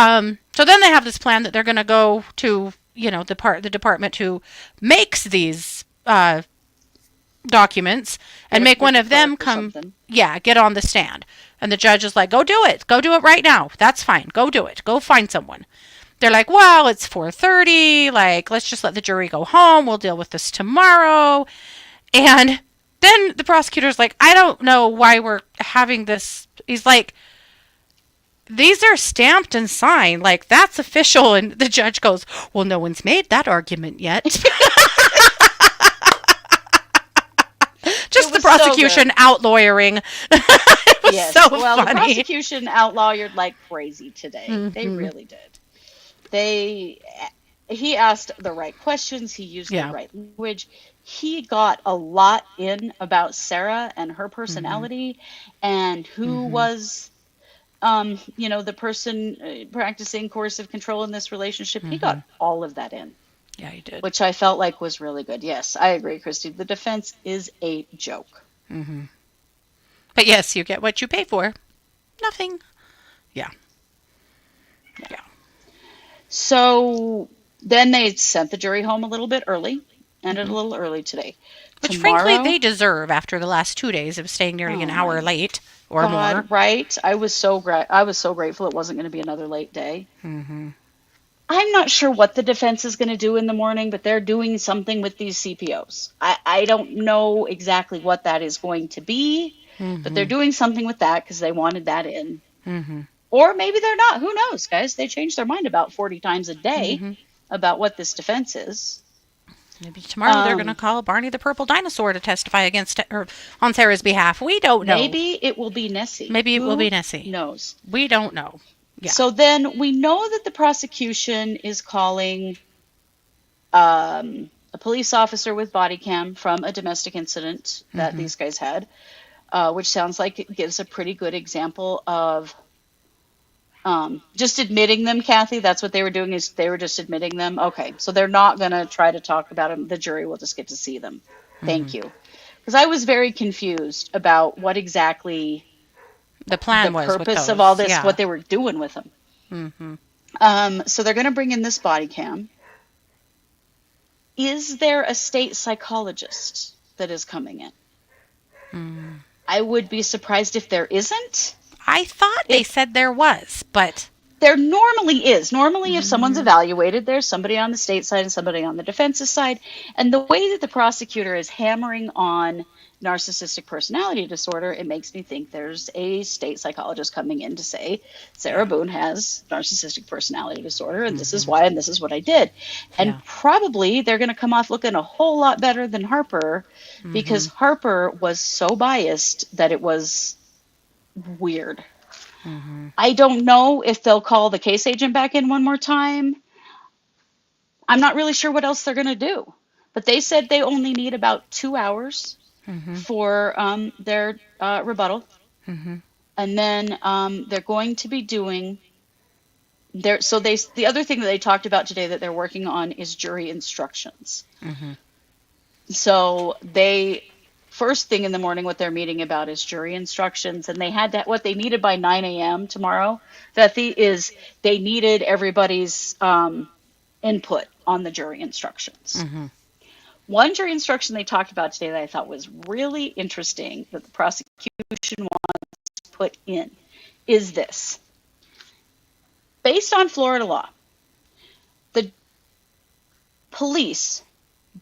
S2: so then they have this plan that they're going to go to, the department who makes these documents and make one of them come, get on the stand. And the judge is like, go do it right now. That's fine. Go do it. Go find someone. They're like, well, it's 4:30. Like, let's just let the jury go home. We'll deal with this tomorrow. And then the prosecutor's like, I don't know why we're having this. He's like, these are stamped and signed. Like, that's official. And the judge goes, well, no one's made that argument yet. Just the prosecution
S1: so
S2: out-lawyering. It was
S1: yes.
S2: so
S1: well,
S2: funny.
S1: The prosecution out-lawyered like crazy today. Mm-hmm. They really did. He asked the right questions. He used the right language. He got a lot in about Sarah and her personality and who was, the person practicing coercive control in this relationship. He got all of that in.
S2: Yeah, he did.
S1: Which I felt like was really good. Yes, I agree, Kristi. The defense is a joke.
S2: Mm-hmm. But yes, you get what you pay for. Nothing. Yeah.
S1: So then they sent the jury home a little bit early. Ended a little early today.
S2: Which, frankly, they deserve after the last 2 days of staying nearly an hour late or more.
S1: Right? I was so grateful it wasn't going to be another late day.
S2: Mm-hmm.
S1: I'm not sure what the defense is going to do in the morning, but they're doing something with these CPOs. I don't know exactly what that is going to be, but they're doing something with that because they wanted that in.
S2: Mm-hmm.
S1: Or maybe they're not. Who knows, guys? They change their mind about 40 times a day about what this defense is.
S2: Maybe tomorrow they're going to call Barney the Purple Dinosaur to testify on Sarah's behalf. We don't know.
S1: Maybe it will be Nessie.
S2: Nessie.
S1: Knows?
S2: We don't know. Yeah.
S1: So then we know that the prosecution is calling a police officer with body cam from a domestic incident that these guys had, which sounds like it gives a pretty good example of just admitting them, Kathy. That's what they were doing, is they were just admitting them. Okay, so they're not going to try to talk about them. The jury will just get to see them. Thank you. Because I was very confused about what exactly
S2: the plan was,
S1: the purpose of all this, what they were doing with them. So they're going to bring in this body cam. Is there a state psychologist that is coming in? I would be surprised if there isn't.
S2: I thought they said there was, but
S1: there normally is. Normally, if someone's evaluated, there's somebody on the state side and somebody on the defense's side. And the way that the prosecutor is hammering on narcissistic personality disorder, it makes me think there's a state psychologist coming in to say, Sarah Boone has narcissistic personality disorder, and this is why, and this is what I did. And probably they're going to come off looking a whole lot better than Harper, because Harper was so biased that it was weird. I don't know if they'll call the case agent back in one more time. I'm not really sure what else they're going to do. But they said they only need about 2 hours for their rebuttal. And then they're going to be doing the other thing that they talked about today that they're working on is jury instructions. So first thing in the morning, what they're meeting about is jury instructions, and they had what they needed by 9 a.m. tomorrow, Bethy, is they needed everybody's input on the jury instructions. One jury instruction they talked about today that I thought was really interesting that the prosecution wants to put in is this. Based on Florida law, the police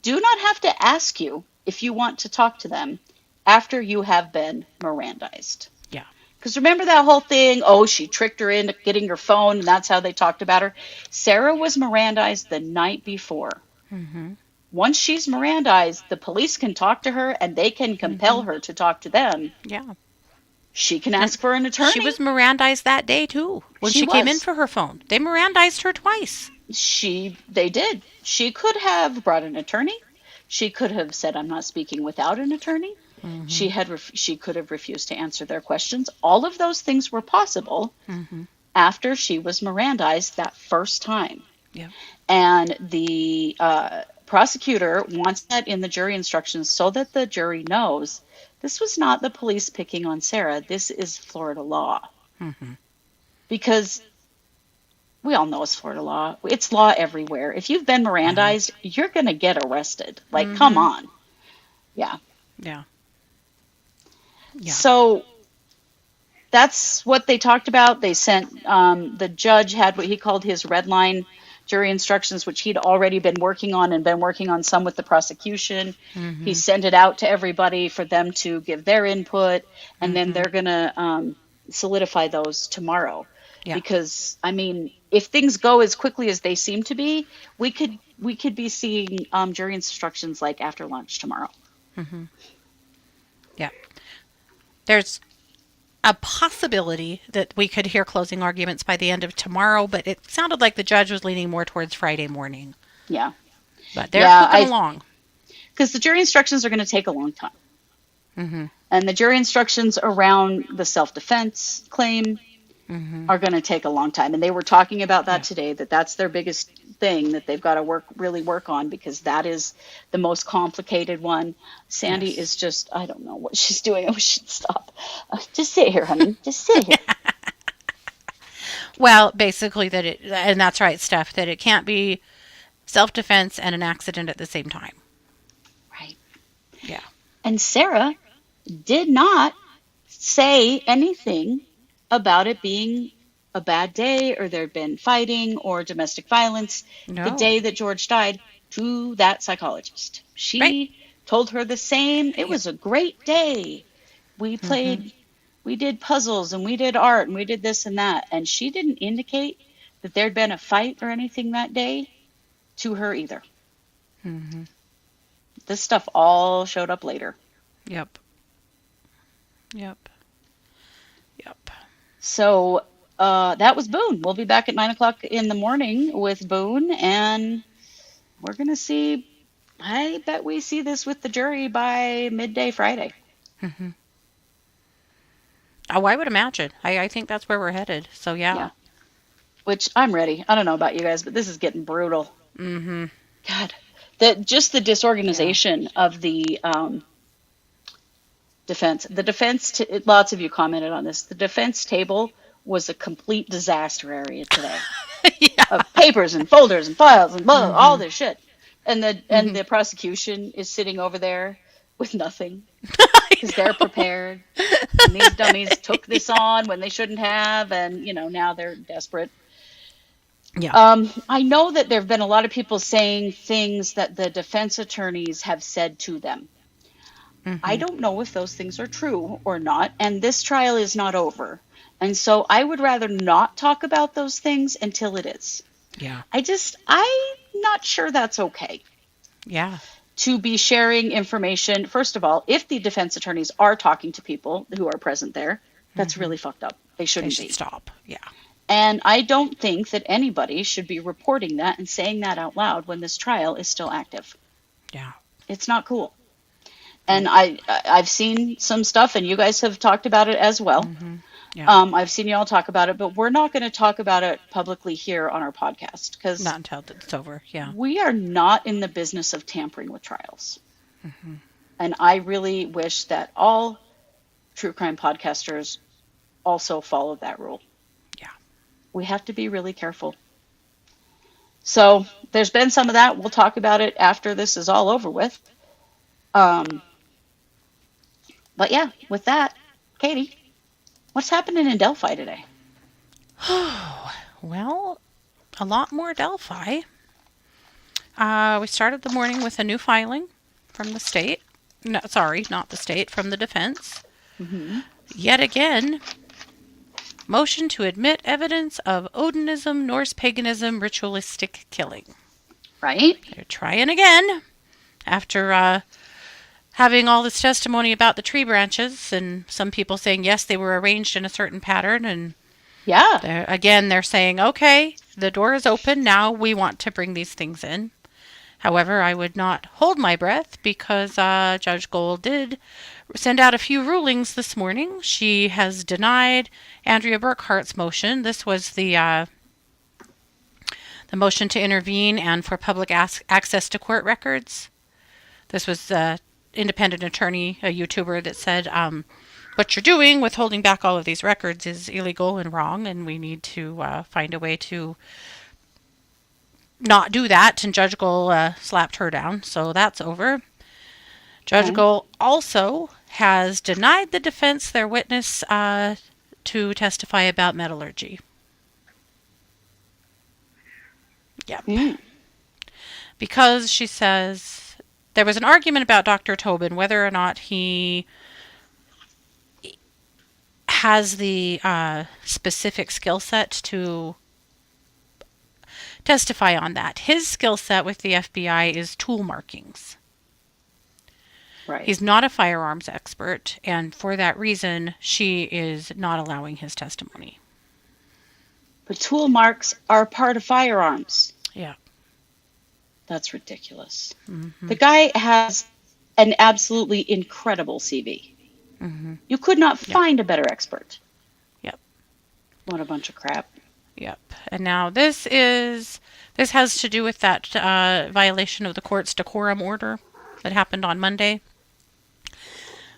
S1: do not have to ask you if you want to talk to them after you have been Mirandized.
S2: Yeah.
S1: Because remember that whole thing? Oh, she tricked her into getting her phone, and that's how they talked about her. Sarah was Mirandized the night before.
S2: Mm-hmm.
S1: Once she's Mirandized, the police can talk to her and they can compel
S2: Mm-hmm.
S1: her to talk to them.
S2: Yeah.
S1: She can
S2: And
S1: ask for an
S2: she
S1: attorney.
S2: was Mirandized that day too. When
S1: She
S2: she came in
S1: was.
S2: for her phone, they Mirandized her twice.
S1: They did. She could have brought an attorney. She could have said, "I'm not speaking without an attorney."
S2: Mm-hmm.
S1: She could have refused to answer their questions. All of those things were possible
S2: Mm-hmm.
S1: after she was Mirandized that first time.
S2: Yep.
S1: And the prosecutor wants that in the jury instructions so that the jury knows this was not the police picking on Sarah. This is Florida law.
S2: Mm-hmm.
S1: Because we all know it's Florida law. It's law everywhere. If you've been
S2: Yeah.
S1: Mirandized, you're going to get arrested. Like, come
S2: Mm-hmm.
S1: on. Yeah.
S2: Yeah. Yeah.
S1: So that's what they talked about. They sent the judge had what he called his red line jury instructions, which he'd already been working on and been working on some with the prosecution. He
S2: Mm-hmm.
S1: sent it out to everybody for them to give their input, and then
S2: Mm-hmm.
S1: they're going to solidify those tomorrow.
S2: Yeah.
S1: Because I mean, if things go as quickly as they seem to be, we could be seeing jury instructions like after lunch tomorrow.
S2: Mm-hmm. Yeah. There's a possibility that we could hear closing arguments by the end of tomorrow, but it sounded like the judge was leaning more towards Friday morning.
S1: Yeah,
S2: But they're
S1: yeah,
S2: cooking
S1: I
S2: along.
S1: because the jury instructions are going to take a long time.
S2: Mm-hmm.
S1: And the jury instructions around the self-defense claim
S2: Mm-hmm.
S1: are going to take a long time. And they were talking about that
S2: Yeah.
S1: today, that that's their biggest thing that they've got to really work on, because that is the most complicated one. Sandy
S2: Yes.
S1: is just, I don't know what she's doing. I wish she'd stop. Just sit here, honey. Just sit here.
S2: Well, basically that it, and that's right, Steph, that it can't be self-defense and an accident at the same time.
S1: Right.
S2: Yeah.
S1: And Sarah did not say anything about it being a bad day or there'd been fighting or domestic violence the
S2: No.
S1: day that George died to that psychologist.
S2: Right.
S1: She told her the same. It
S2: Yep.
S1: was a great day. We
S2: Mm-hmm.
S1: played, we did puzzles and we did art and we did this and that. And she didn't indicate that there'd been a fight or anything that day to her either.
S2: Mm-hmm.
S1: This stuff all showed up later.
S2: Yep. Yep. Yep.
S1: So that was Boone. We'll be back at 9 o'clock in the morning with Boone, and we're going to see. I bet we see this with the jury by midday Friday.
S2: Mm-hmm. Oh, I would imagine. I think that's where we're headed. So yeah.
S1: Yeah, which I'm ready. I don't know about you guys, but this is getting brutal.
S2: Mm-hmm.
S1: God, just the
S2: Yeah.
S1: disorganization of the defense. The defense, lots of you commented on this. The defense table was a complete disaster area today
S2: Yeah.
S1: of papers and folders and files and blah, all
S2: Mm-hmm.
S1: this shit. And the
S2: Mm-hmm.
S1: and the prosecution is sitting over there with nothing because they're prepared. And these dummies took this on when they shouldn't have, and now they're desperate.
S2: Yeah.
S1: I know that there have been a lot of people saying things that the defense attorneys have said to them. I
S2: Mm-hmm.
S1: don't know if those things are true or not, and this trial is not over. And so I would rather not talk about those things until it is.
S2: Yeah.
S1: I'm not sure that's okay
S2: Yeah.
S1: to be sharing information. First of all, if the defense attorneys are talking to people who are present there, that's
S2: Mm-hmm.
S1: really fucked up. They
S2: They
S1: shouldn't
S2: should
S1: be.
S2: stop. Yeah.
S1: And I don't think that anybody should be reporting that and saying that out loud when this trial is still active.
S2: Yeah.
S1: It's not cool. And
S2: Nope.
S1: I've seen some stuff, and you guys have talked about it as well.
S2: Mm-hmm. Yeah.
S1: I've seen you all talk about it, but we're not going to talk about it publicly here on our podcast
S2: Not
S1: because
S2: until it's over. Yeah.
S1: we are not in the business of tampering with trials.
S2: Mm-hmm.
S1: And I really wish that all true crime podcasters also follow that rule.
S2: Yeah.
S1: We have to be really careful. So there's been some of that. We'll talk about it after this is all over with. Um, but yeah, with that, Katie, what's happening in Delphi today?
S2: Well, a lot more Delphi. We started the morning with a new filing from the state. No, sorry, not the state, from the defense.
S1: Mm-hmm.
S2: Yet again, Motion to admit evidence of Odinism, Norse paganism, ritualistic killing.
S1: Right?
S2: They're trying again after having all this testimony about the tree branches and some people saying, yes, they were arranged in a certain pattern. And
S1: Yeah.
S2: they're saying, okay, the door is open. Now we want to bring these things in. However, I would not hold my breath because Judge Gold did send out a few rulings this morning. She has denied Andrea Burkhart's motion. This was the motion to intervene and for public access to court records. This was an independent attorney, a YouTuber, that said, what you're doing with holding back all of these records is illegal and wrong, and we need to find a way to not do that. And Judge Gold slapped her down, so that's over. Judge Gold also has denied the defense their witness to testify about metallurgy. Yep. Because she says there was an argument about Dr. Tobin, whether or not he has the specific skill set to testify on that. His skill set with the FBI is tool markings.
S1: Right.
S2: He's not a firearms expert, and for that reason, she is not allowing his testimony.
S1: But tool marks are part of firearms.
S2: Yeah.
S1: That's ridiculous. The guy has an absolutely incredible CV. You could not find a better expert.
S2: Yep.
S1: What a bunch of crap.
S2: Yep. And now this has to do with that violation of the court's decorum order that happened on Monday.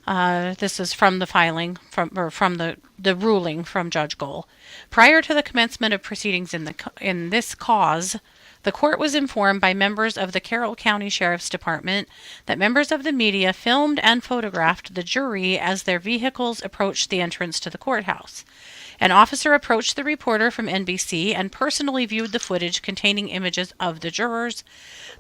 S2: This is from the filing from the ruling from Judge Gold. Prior to the commencement of proceedings in this cause, the court was informed by members of the Carroll County Sheriff's Department that members of the media filmed and photographed the jury as their vehicles approached the entrance to the courthouse. An officer approached the reporter from NBC and personally viewed the footage containing images of the jurors.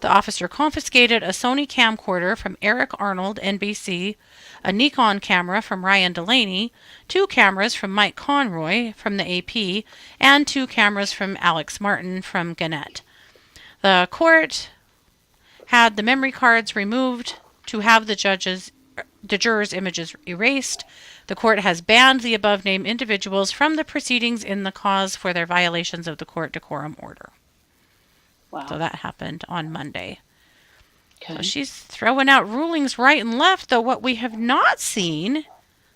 S2: The officer confiscated a Sony camcorder from Eric Arnold, NBC, a Nikon camera from Ryan Delaney, 2 cameras from Mike Conroy from the AP, and 2 cameras from Alex Martin from Gannett. The court had the memory cards removed to have the jurors' images erased. The court has banned the above-named individuals from the proceedings in the cause for their violations of the court decorum order.
S1: Wow.
S2: So that happened on Monday.
S1: Okay.
S2: So she's throwing out rulings right and left, though what we have not seen,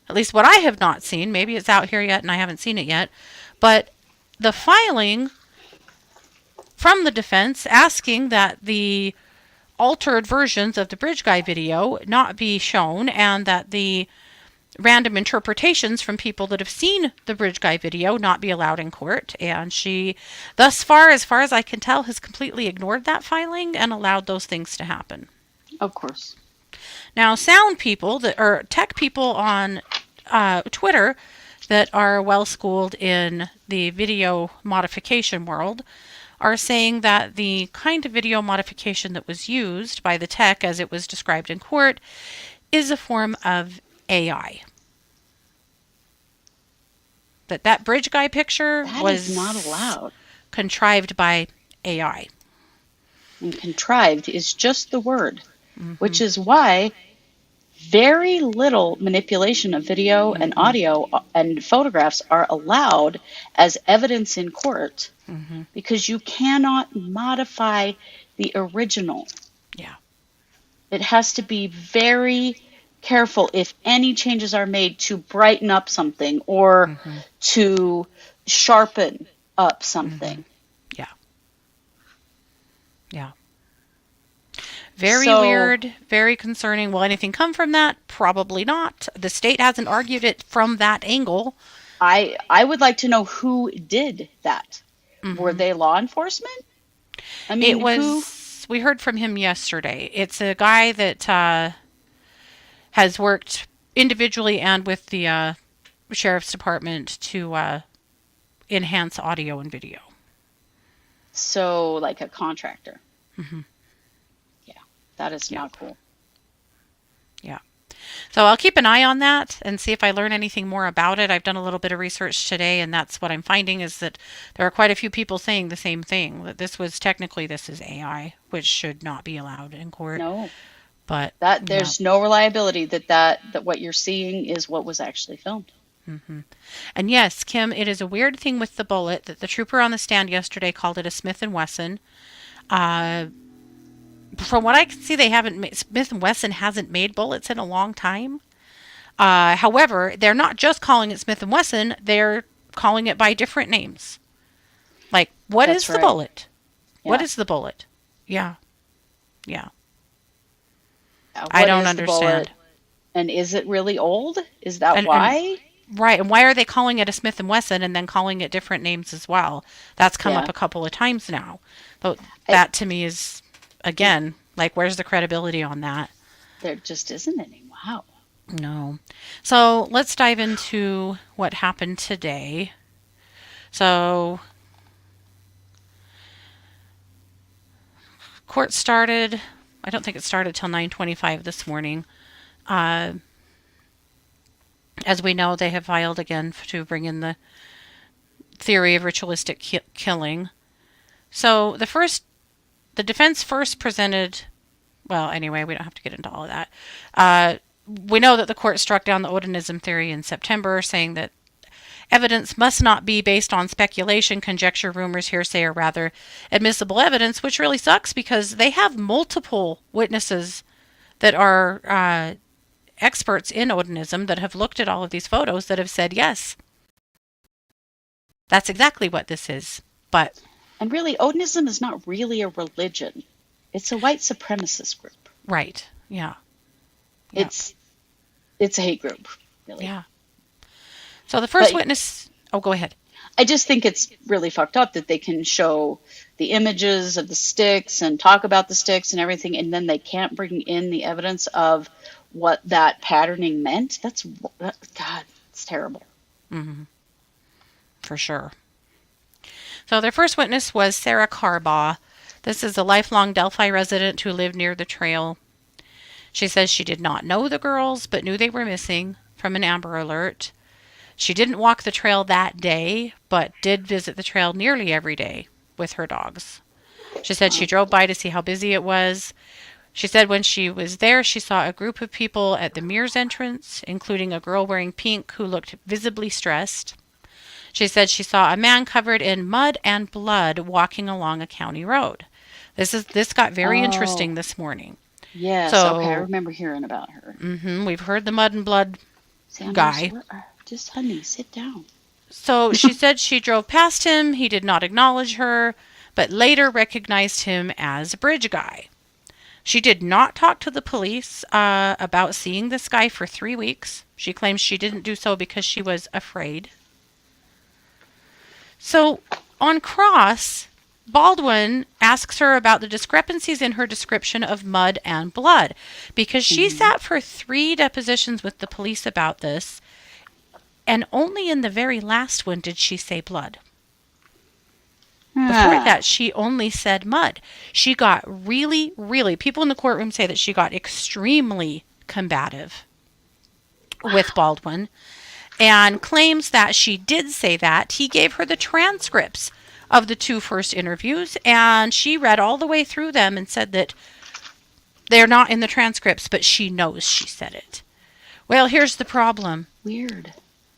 S2: at least what I have not seen, maybe it's out here yet and I haven't seen it yet, but the filing from the defense asking that the altered versions of the Bridge Guy video not be shown and that the random interpretations from people that have seen the Bridge Guy video not be allowed in court. And she, thus far as I can tell, has completely ignored that filing and allowed those things to happen.
S1: Of course.
S2: Now, sound people or tech people on Twitter that are well schooled in the video modification world are saying that the kind of video modification that was used by the tech as it was described in court is a form of AI. That Bridge Guy picture was
S1: not allowed.
S2: Contrived by AI.
S1: And contrived is just the word, which is why very little manipulation of video and audio and photographs are allowed as evidence in court because you cannot modify the original.
S2: Yeah.
S1: It has to be very careful if any changes are made to brighten up something or to sharpen up something.
S2: Yeah. Yeah. Very weird, very concerning. Will anything come from that? Probably not. The state hasn't argued it from that angle.
S1: I would like to know who did that. Were they law enforcement? I mean,
S2: we heard from him yesterday. It's a guy that has worked individually and with the sheriff's department to enhance audio and video.
S1: So, like a contractor. Yeah, that is not cool.
S2: Yeah. So I'll keep an eye on that and see if I learn anything more about it. I've done a little bit of research today, and that's what I'm finding is that there are quite a few people saying the same thing, that this is AI, which should not be allowed in court.
S1: No,
S2: But
S1: that
S2: yeah.
S1: there's no reliability that what you're seeing is what was actually filmed.
S2: And yes, Kim, it is a weird thing with the bullet that the trooper on the stand yesterday called it a Smith and Wesson. Uh, from what I can see, Smith and Wesson hasn't made bullets in a long time. However, they're not just calling it Smith and Wesson; they're calling it by different names. Like, what
S1: That's
S2: is the
S1: right.
S2: bullet? What
S1: Yeah.
S2: is the bullet? Yeah, yeah. I
S1: What
S2: don't
S1: is the bullet?
S2: understand.
S1: And is it really old? Is that
S2: And
S1: why?
S2: right, and why are they calling it a Smith and Wesson and then calling it different names as well? That's come up
S1: Yeah.
S2: a couple of times now. So
S1: I,
S2: that to me is again like, where's the credibility on that?
S1: there just isn't any. Wow.
S2: No. So let's dive into what happened today. So court started. I don't think it started till 9:25 this morning. Uh, as we know, they have filed again to bring in the theory of ritualistic killing. So the defense first presented. Well, anyway, we don't have to get into all of that. We know that the court struck down the Odinism theory in September, saying that evidence must not be based on speculation, conjecture, rumors, hearsay, or rather admissible evidence, which really sucks because they have multiple witnesses that are experts in Odinism that have looked at all of these photos that have said, yes, that's exactly what this is. But
S1: And really, Odinism is not really a religion. It's a white supremacist group.
S2: right, yeah, yeah,
S1: It's a hate group, really.
S2: yeah. So the first
S1: But
S2: witness. Oh, go ahead.
S1: I just think it's really fucked up that they can show the images of the sticks and talk about the sticks and everything, and then they can't bring in the evidence of what that patterning meant. God, it's terrible.
S2: Mm-hmm. For sure. So their first witness was Sarah Carbaugh. This is a lifelong Delphi resident who lived near the trail. She says she did not know the girls, but knew they were missing from an Amber Alert. She didn't walk the trail that day, but did visit the trail nearly every day with her dogs. She said she drove by to see how busy it was. She said when she was there, she saw a group of people at the Mears entrance, including a girl wearing pink who looked visibly stressed. She said she saw a man covered in mud and blood walking along a county road. This got very
S1: Oh,
S2: interesting this morning.
S1: yes. Okay, I
S2: So,
S1: remember hearing about her.
S2: we've heard the mud and blood
S1: Sanders,
S2: guy.
S1: just honey, sit down.
S2: So she said she drove past him. He did not acknowledge her, but later recognized him as a bridge guy. She did not talk to the police about seeing this guy for 3 weeks. She claims she didn't do so because she was afraid. So on cross, Baldwin asks her about the discrepancies in her description of mud and blood because she
S1: Hmm.
S2: sat for 3 depositions with the police about this, and only in the very last one did she say blood. Before
S1: Ah,
S2: that, she only said mud. She got really, really, people in the courtroom say that she got extremely combative with Baldwin and claims that she did say that. He gave her the transcripts of the 2 first interviews, and she read all the way through them and said that they're not in the transcripts, but she knows she said it. Well, here's the problem.
S1: weird.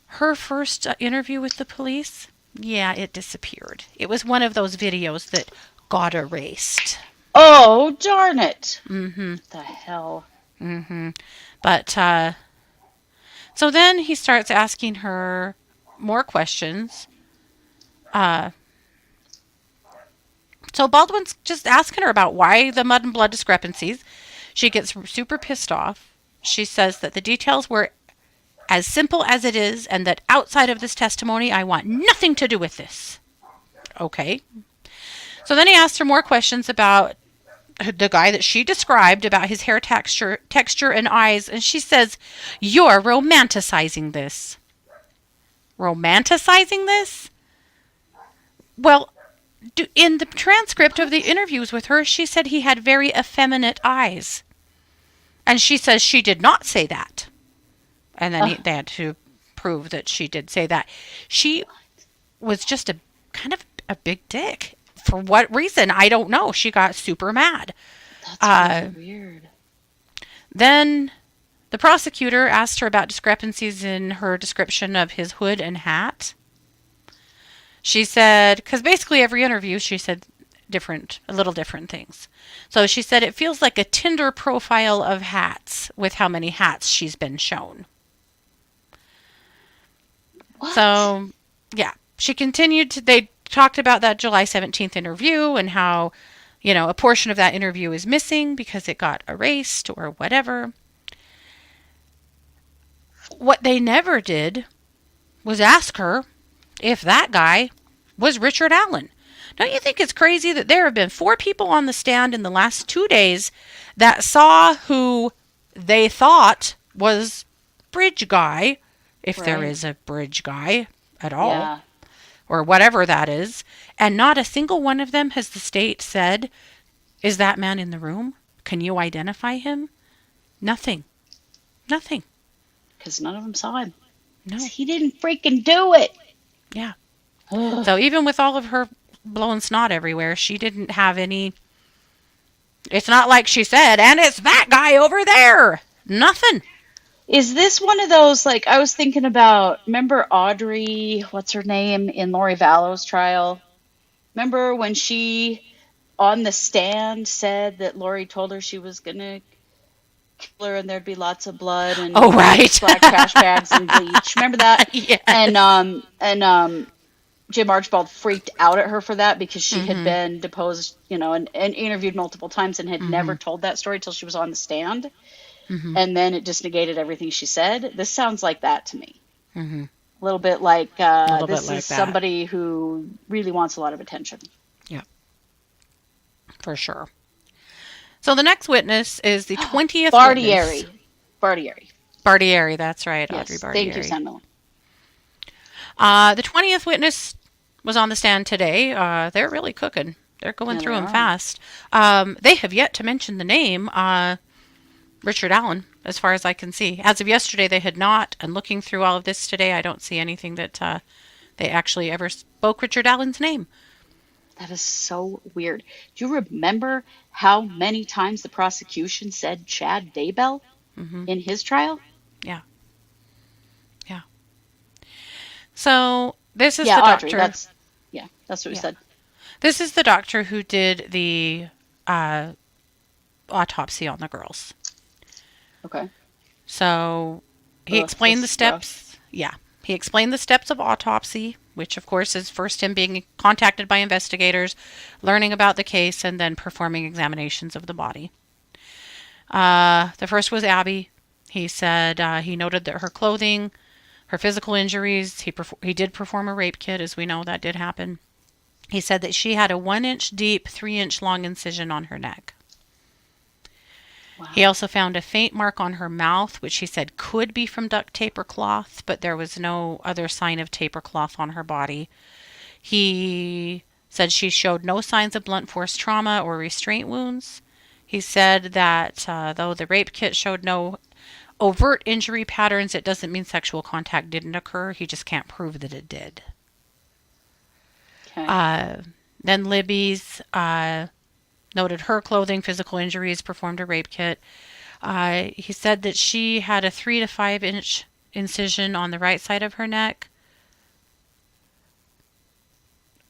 S2: Her first interview with the police, yeah, it disappeared. It was one of those videos that got erased.
S1: Oh, darn it.
S2: Mm-hmm.
S1: What the hell?
S2: Mm-hmm. But so then he starts asking her more questions. Uh, so Baldwin's just asking her about why the mud and blood discrepancies. She gets super pissed off. She says that the details were as simple as it is, and that outside of this testimony, I want nothing to do with this. Okay. So then he asked her more questions about the guy that she described, about his hair texture and eyes, and she says, "You're romanticizing this." Romanticizing this? Well, in the transcript of the
S1: What?
S2: interviews with her, she said he had very effeminate eyes. And she says she did not say that. And then
S1: Ugh,
S2: they had to prove that she did say that. She was just a kind of a big dick. For what reason? I don't know. She got super mad.
S1: that's really
S2: Uh,
S1: weird.
S2: then the prosecutor asked her about discrepancies in her description of his hood and hat. She said, because basically every interview she said a little different things. So she said it feels like a Tinder profile of hats with how many hats she's been shown.
S1: What?
S2: So, yeah, she continued to, they talked about that July 17th interview and how, a portion of that interview is missing because it got erased or whatever. What they never did was ask her if that guy was Richard Allen. Don't you think it's crazy that there have been 4 people on the stand in the last 2 days that saw who they thought was Bridge Guy, if there
S1: Right.
S2: is a Bridge Guy at all,
S1: Yeah.
S2: or whatever that is, and not a single one of them has the state said, is that man in the room? Can you identify him? Nothing. Nothing.
S1: Because none of them saw him. 'Cause
S2: No.
S1: he didn't freaking do it.
S2: Yeah.
S1: Ugh.
S2: So even with all of her blowing snot everywhere, she didn't have any. It's not like she said, and it's that guy over there. Nothing.
S1: Is this one of those, like, I was thinking about, remember Audrey, what's her name, in Lori Vallow's trial? Remember when she, on the stand, said that Lori told her she was going to kill her and there'd be lots of blood
S2: Oh,
S1: and
S2: right.
S1: black trash bags and bleach? Remember that? And,
S2: Yes.
S1: Jim Archibald freaked out at her for that because she had
S2: Mm-hmm.
S1: been deposed, and interviewed multiple times and had
S2: Mm-hmm.
S1: never told that story till she was on the stand.
S2: Mm-hmm.
S1: And then it just negated everything she said. This sounds like that to me.
S2: Mm-hmm.
S1: A little bit like
S2: A little bit
S1: this is
S2: like that.
S1: somebody who really wants a lot of attention.
S2: Yeah, for sure. So the next witness is the 20th witness.
S1: Bartieri. Bartieri.
S2: Bartieri, that's right, Audrey
S1: Yes. Thank you,
S2: Bartieri.
S1: Samuel.
S2: The 20th witness was on the stand today. They're really cooking. They're going
S1: Yeah,
S2: through
S1: they
S2: them
S1: are.
S2: fast. They have yet to mention the name Richard Allen, as far as I can see. As of yesterday, they had not. And looking through all of this today, I don't see anything that they actually ever spoke Richard Allen's name.
S1: That is so weird. Do you remember how many times the prosecution said Chad Daybell
S2: Hmm.
S1: in his trial?
S2: Yeah, yeah. So this is
S1: Yeah,
S2: the
S1: Audrey.
S2: doctor.
S1: That's what we
S2: Yeah,
S1: said.
S2: this is the doctor who did the uh, autopsy on the girls.
S1: Okay.
S2: So he
S1: Ugh,
S2: explained
S1: this
S2: the
S1: is rough.
S2: steps. Yeah, he explained the steps of autopsy, which of course is first him being contacted by investigators, learning about the case, and then performing examinations of the body. The first was Abby. He said he noted that her clothing, her physical injuries, he did perform a rape kit, as we know that did happen. He said that she had a 1 inch deep, 3 inch long incision on her neck. He
S1: Wow.
S2: also found a faint mark on her mouth, which he said could be from duct tape or cloth, but there was no other sign of tape or cloth on her body. He said she showed no signs of blunt force trauma or restraint wounds. He said that though the rape kit showed no overt injury patterns, it doesn't mean sexual contact didn't occur. He just can't prove that it did.
S1: Okay.
S2: Uh, then Libby's noted her clothing, physical injuries, performed a rape kit. He said that she had a 3 to 5 inch incision on the right side of her neck.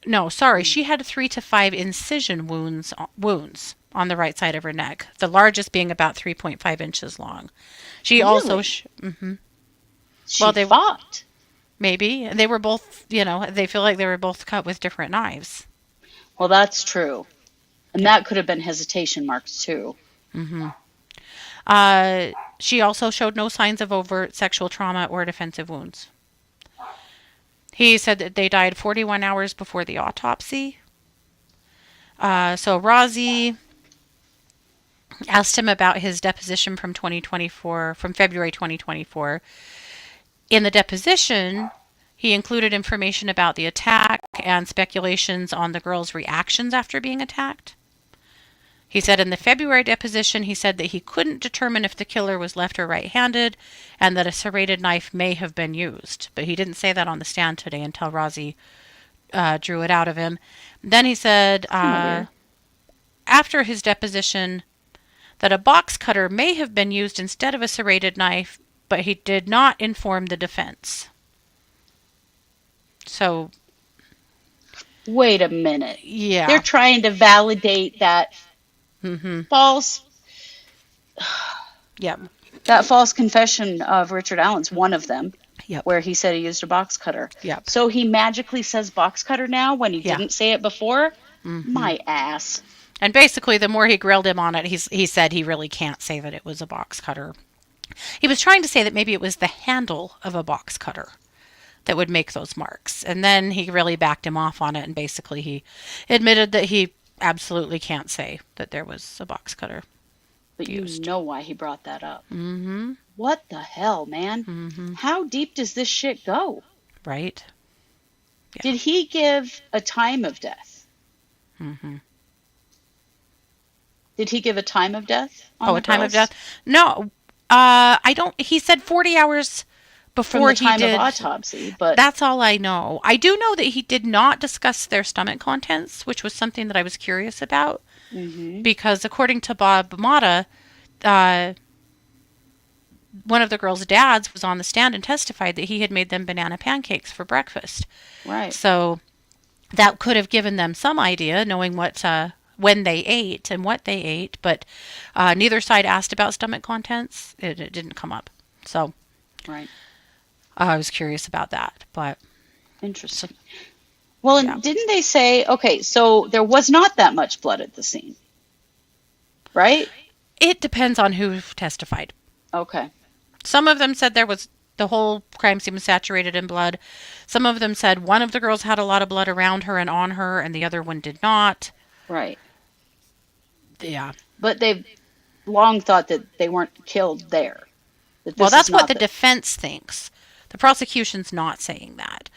S2: No, sorry,
S1: Mm.
S2: she had 3 to 5 incision wounds on the right side of her neck. The largest being about 3.5 inches long. She also,
S1: Really?
S2: well,
S1: She
S2: they
S1: fought.
S2: maybe they were both. They feel like they were both cut with different knives.
S1: Well, that's true. And
S2: Yeah.
S1: that could have been hesitation marks too.
S2: Hmm. She also showed no signs of overt sexual trauma or defensive wounds. He said that they died 41 hours before the autopsy. So Razi asked him about his deposition from 2024, from February 2024. In the deposition, he included information about the attack and speculations on the girls' reactions after being attacked. He said in the February deposition, he said that he couldn't determine if the killer was left or right-handed and that a serrated knife may have been used. But he didn't say that on the stand today until Rosie drew it out of him. Then he said after his deposition that a box cutter may have been used instead of a serrated knife, but he did not inform the defense. So,
S1: wait a minute.
S2: yeah.
S1: They're trying to validate that false
S2: Yep.
S1: that false confession of Richard Allen's, one of them,
S2: Yep.
S1: where he said he used a box cutter.
S2: Yep.
S1: So he magically says box cutter now when he
S2: Yeah.
S1: didn't say it before? My ass.
S2: And basically, the more he grilled him on it, he said he really can't say that it was a box cutter. He was trying to say that maybe it was the handle of a box cutter that would make those marks. And then he really backed him off on it, and basically he admitted that he absolutely can't say that there was a box cutter.
S1: But
S2: used.
S1: You know why he brought that up. What the hell, man? How deep does this shit go?
S2: Right? Yeah.
S1: Did he give a time of death? Did he give a time of death? On
S2: A time
S1: girls?
S2: of death? No. I don't. He said 40 hours before
S1: From the time
S2: he did
S1: of autopsy, but
S2: That's all I know. I do know that he did not discuss their stomach contents, which was something that I was curious about. Because according to Bob Mata, one of the girls' dads was on the stand and testified that he had made them banana pancakes for breakfast.
S1: right.
S2: So that could have given them some idea, knowing what when they ate and what they ate. But neither side asked about stomach contents. It didn't come up. So
S1: Right.
S2: I was curious about that. But
S1: Interesting. Well, and
S2: Yeah.
S1: didn't they say, okay, so there was not that much blood at the scene, right?
S2: it depends on who testified.
S1: Okay.
S2: Some of them said the whole crime scene was saturated in blood. Some of them said one of the girls had a lot of blood around her and on her, and the other one did not.
S1: Right.
S2: Yeah.
S1: But they've long thought that they weren't killed there. That
S2: Well,
S1: this
S2: that's
S1: is
S2: what
S1: not
S2: the defense thinks. The prosecution's not saying that.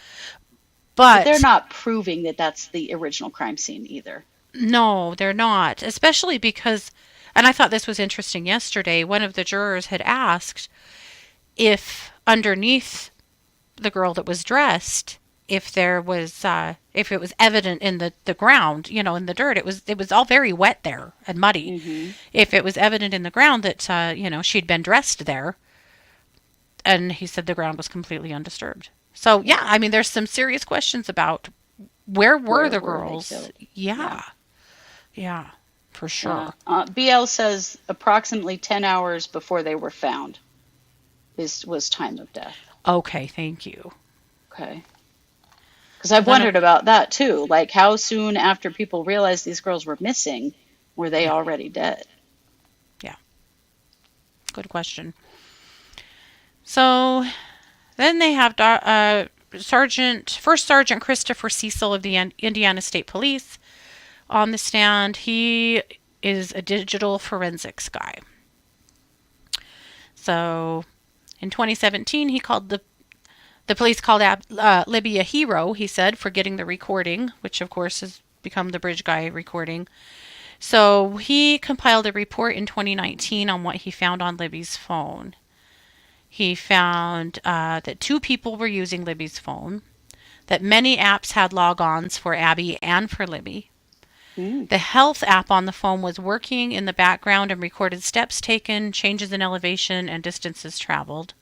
S2: But
S1: they're not proving that that's the original crime scene either.
S2: no, they're not. Especially because, and I thought this was interesting yesterday, one of the jurors had asked if underneath the girl that was dressed, if there was, if it was evident in the ground, in the dirt, it was all very wet there and muddy. If it was evident in the ground that, she'd been dressed there, and he said the ground was completely undisturbed. So, yeah, I mean, there's some serious questions about where were the
S1: were they
S2: girls?
S1: killed?
S2: Yeah. Yeah, for sure.
S1: BL says approximately 10 hours before they were found was time of death.
S2: Okay, thank you.
S1: Okay. Because I've wondered about that too. Like, how soon after people realized these girls were missing were they already dead?
S2: Yeah. Good question. So then they have First Sergeant Christopher Cecil of the Indiana State Police on the stand. He is a digital forensics guy. So in 2017, he called the police called Libby a hero, he said, for getting the recording, which of course has become the Bridge Guy recording. So he compiled a report in 2019 on what he found on Libby's phone. He found that 2 people were using Libby's phone, that many apps had logons for Abby and for Libby. The health app on the phone was working in the background and recorded steps taken, changes in elevation, and distances traveled.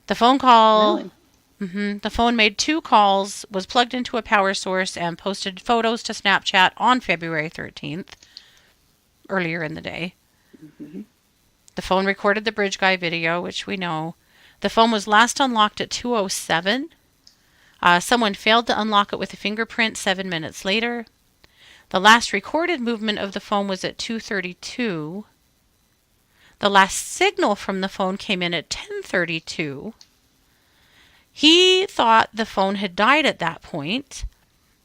S2: The phone call,
S1: Really?
S2: the phone made 2 calls, was plugged into a power source, and posted photos to Snapchat on February 13th, earlier in the day. The phone recorded the Bridge Guy video, which we know. The phone was last unlocked at 2:07. Someone failed to unlock it with a fingerprint 7 minutes later. The last recorded movement of the phone was at 2:32. The last signal from the phone came in at 10:32. He thought the phone had died at that point,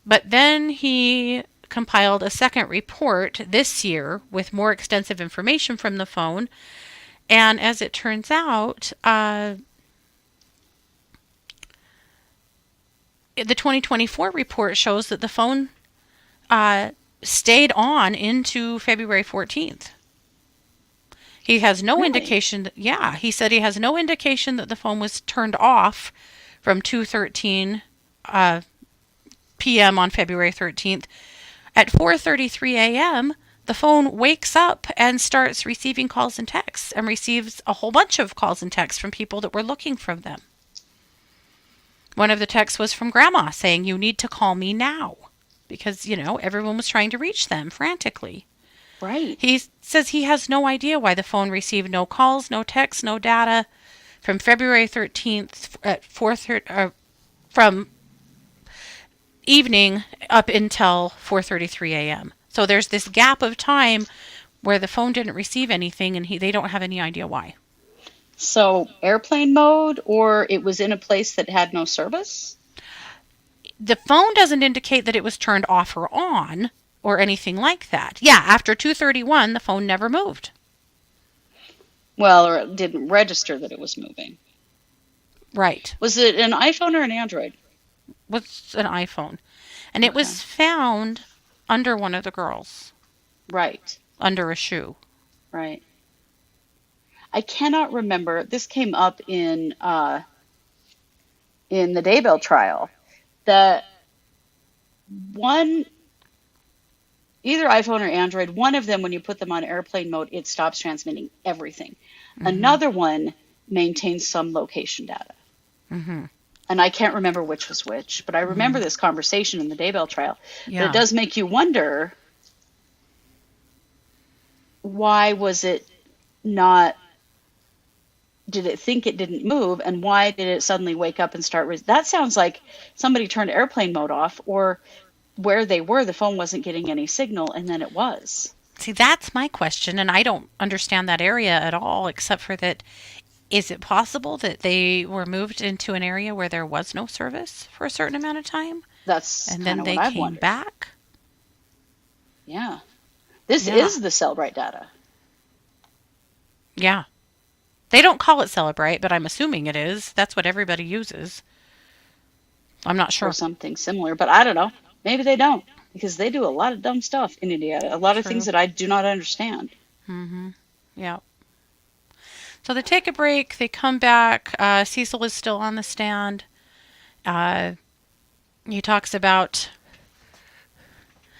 S2: but then he compiled a second report this year with more extensive information from the phone. And as it turns out, the 2024 report shows that the phone stayed on into February 14th. He has no
S1: Really?
S2: indication that, yeah, he said he has no indication that the phone was turned off from 2:13 p.m. on February 13th. At 4:33 a.m., the phone wakes up and starts receiving calls and texts and receives a whole bunch of calls and texts from people that were looking for them. One of the texts was from Grandma saying, "You need to call me now," because, everyone was trying to reach them frantically.
S1: Right.
S2: He says he has no idea why the phone received no calls, no texts, no data from February 13th at 4:30, from evening up until 4:33 a.m. So there's this gap of time where the phone didn't receive anything, and they don't have any idea why.
S1: So airplane mode, or it was in a place that had no service?
S2: The phone doesn't indicate that it was turned off or on or anything like that. Yeah, after 2:31, the phone never moved.
S1: Well, or it didn't register that it was moving.
S2: Right.
S1: Was it an iPhone or an Android?
S2: Was an iPhone. And it
S1: Okay.
S2: was found under one of the girls,
S1: Right.
S2: under a shoe.
S1: Right. I cannot remember. This came up in the Daybell trial. The one, either iPhone or Android, one of them, when you put them on airplane mode, it stops transmitting everything.
S2: Mm-hmm.
S1: Another one maintains some location data.
S2: Mm-hmm.
S1: And I can't remember which was which, but I remember
S2: Mm-hmm.
S1: this conversation in the Daybell trial. But it
S2: Yeah.
S1: does make you wonder, why was it not, did it think it didn't move, and why did it suddenly wake up and start? That sounds like somebody turned airplane mode off, or where they were, the phone wasn't getting any signal, and then it was.
S2: See, that's my question, and I don't understand that area at all, except for that, is it possible that they were moved into an area where there was no service for a certain amount of time
S1: That's
S2: and
S1: kind
S2: then
S1: of what
S2: they
S1: I've
S2: came
S1: wondered.
S2: back?
S1: Yeah. This
S2: Yeah.
S1: is the Cellbrite data.
S2: Yeah. They don't call it Celebrite, but I'm assuming it is. That's what everybody uses. I'm not
S1: Or
S2: sure.
S1: something similar, but I don't know. Maybe they don't, because they do a lot of dumb stuff in Indiana, a lot of things
S2: True.
S1: that I do not understand.
S2: Mm-hmm. Yeah. So they take a break. They come back. Cecil is still on the stand. Uh, he talks about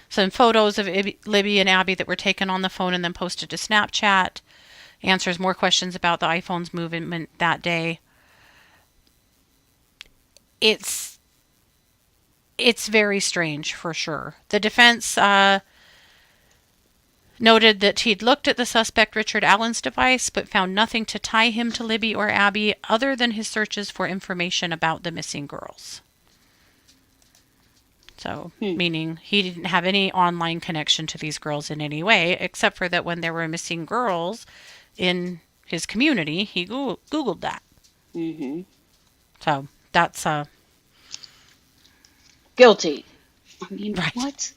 S2: some photos of Libby and Abby that were taken on the phone and then posted to Snapchat. Answers more questions about the iPhone's movement that day. It's it's very strange for sure. The defense noted that he'd looked at the suspect Richard Allen's device but found nothing to tie him to Libby or Abby other than his searches for information about the missing girls. So,
S1: Hmm.
S2: meaning he didn't have any online connection to these girls in any way, except for that when there were missing girls in his community, he Googled that.
S1: Mm-hmm.
S2: So, that's,
S1: Guilty. I mean,
S2: right.
S1: what?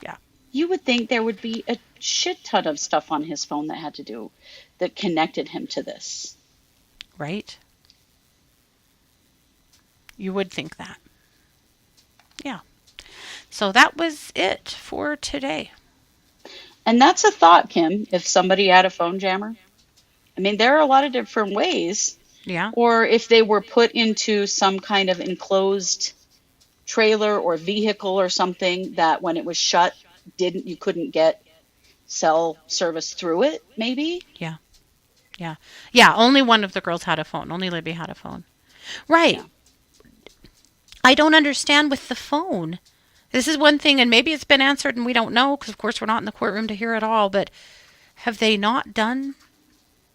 S2: Yeah.
S1: You would think there would be a shit ton of stuff on his phone that had to do, that connected him to this.
S2: Right? You would think that. Yeah. So that was it for today.
S1: And that's a thought, Kim, if somebody had a phone jammer. I mean, there are a lot of different ways.
S2: Yeah.
S1: Or if they were put into some kind of enclosed trailer or vehicle or something that when it was shut, you couldn't get cell service through it, maybe?
S2: Yeah. Yeah. Yeah. Only one of the girls had a phone. Only Libby had a phone. Right.
S1: Yeah.
S2: I don't understand with the phone. This is one thing, and maybe it's been answered and we don't know because, of course, we're not in the courtroom to hear it all. But have they not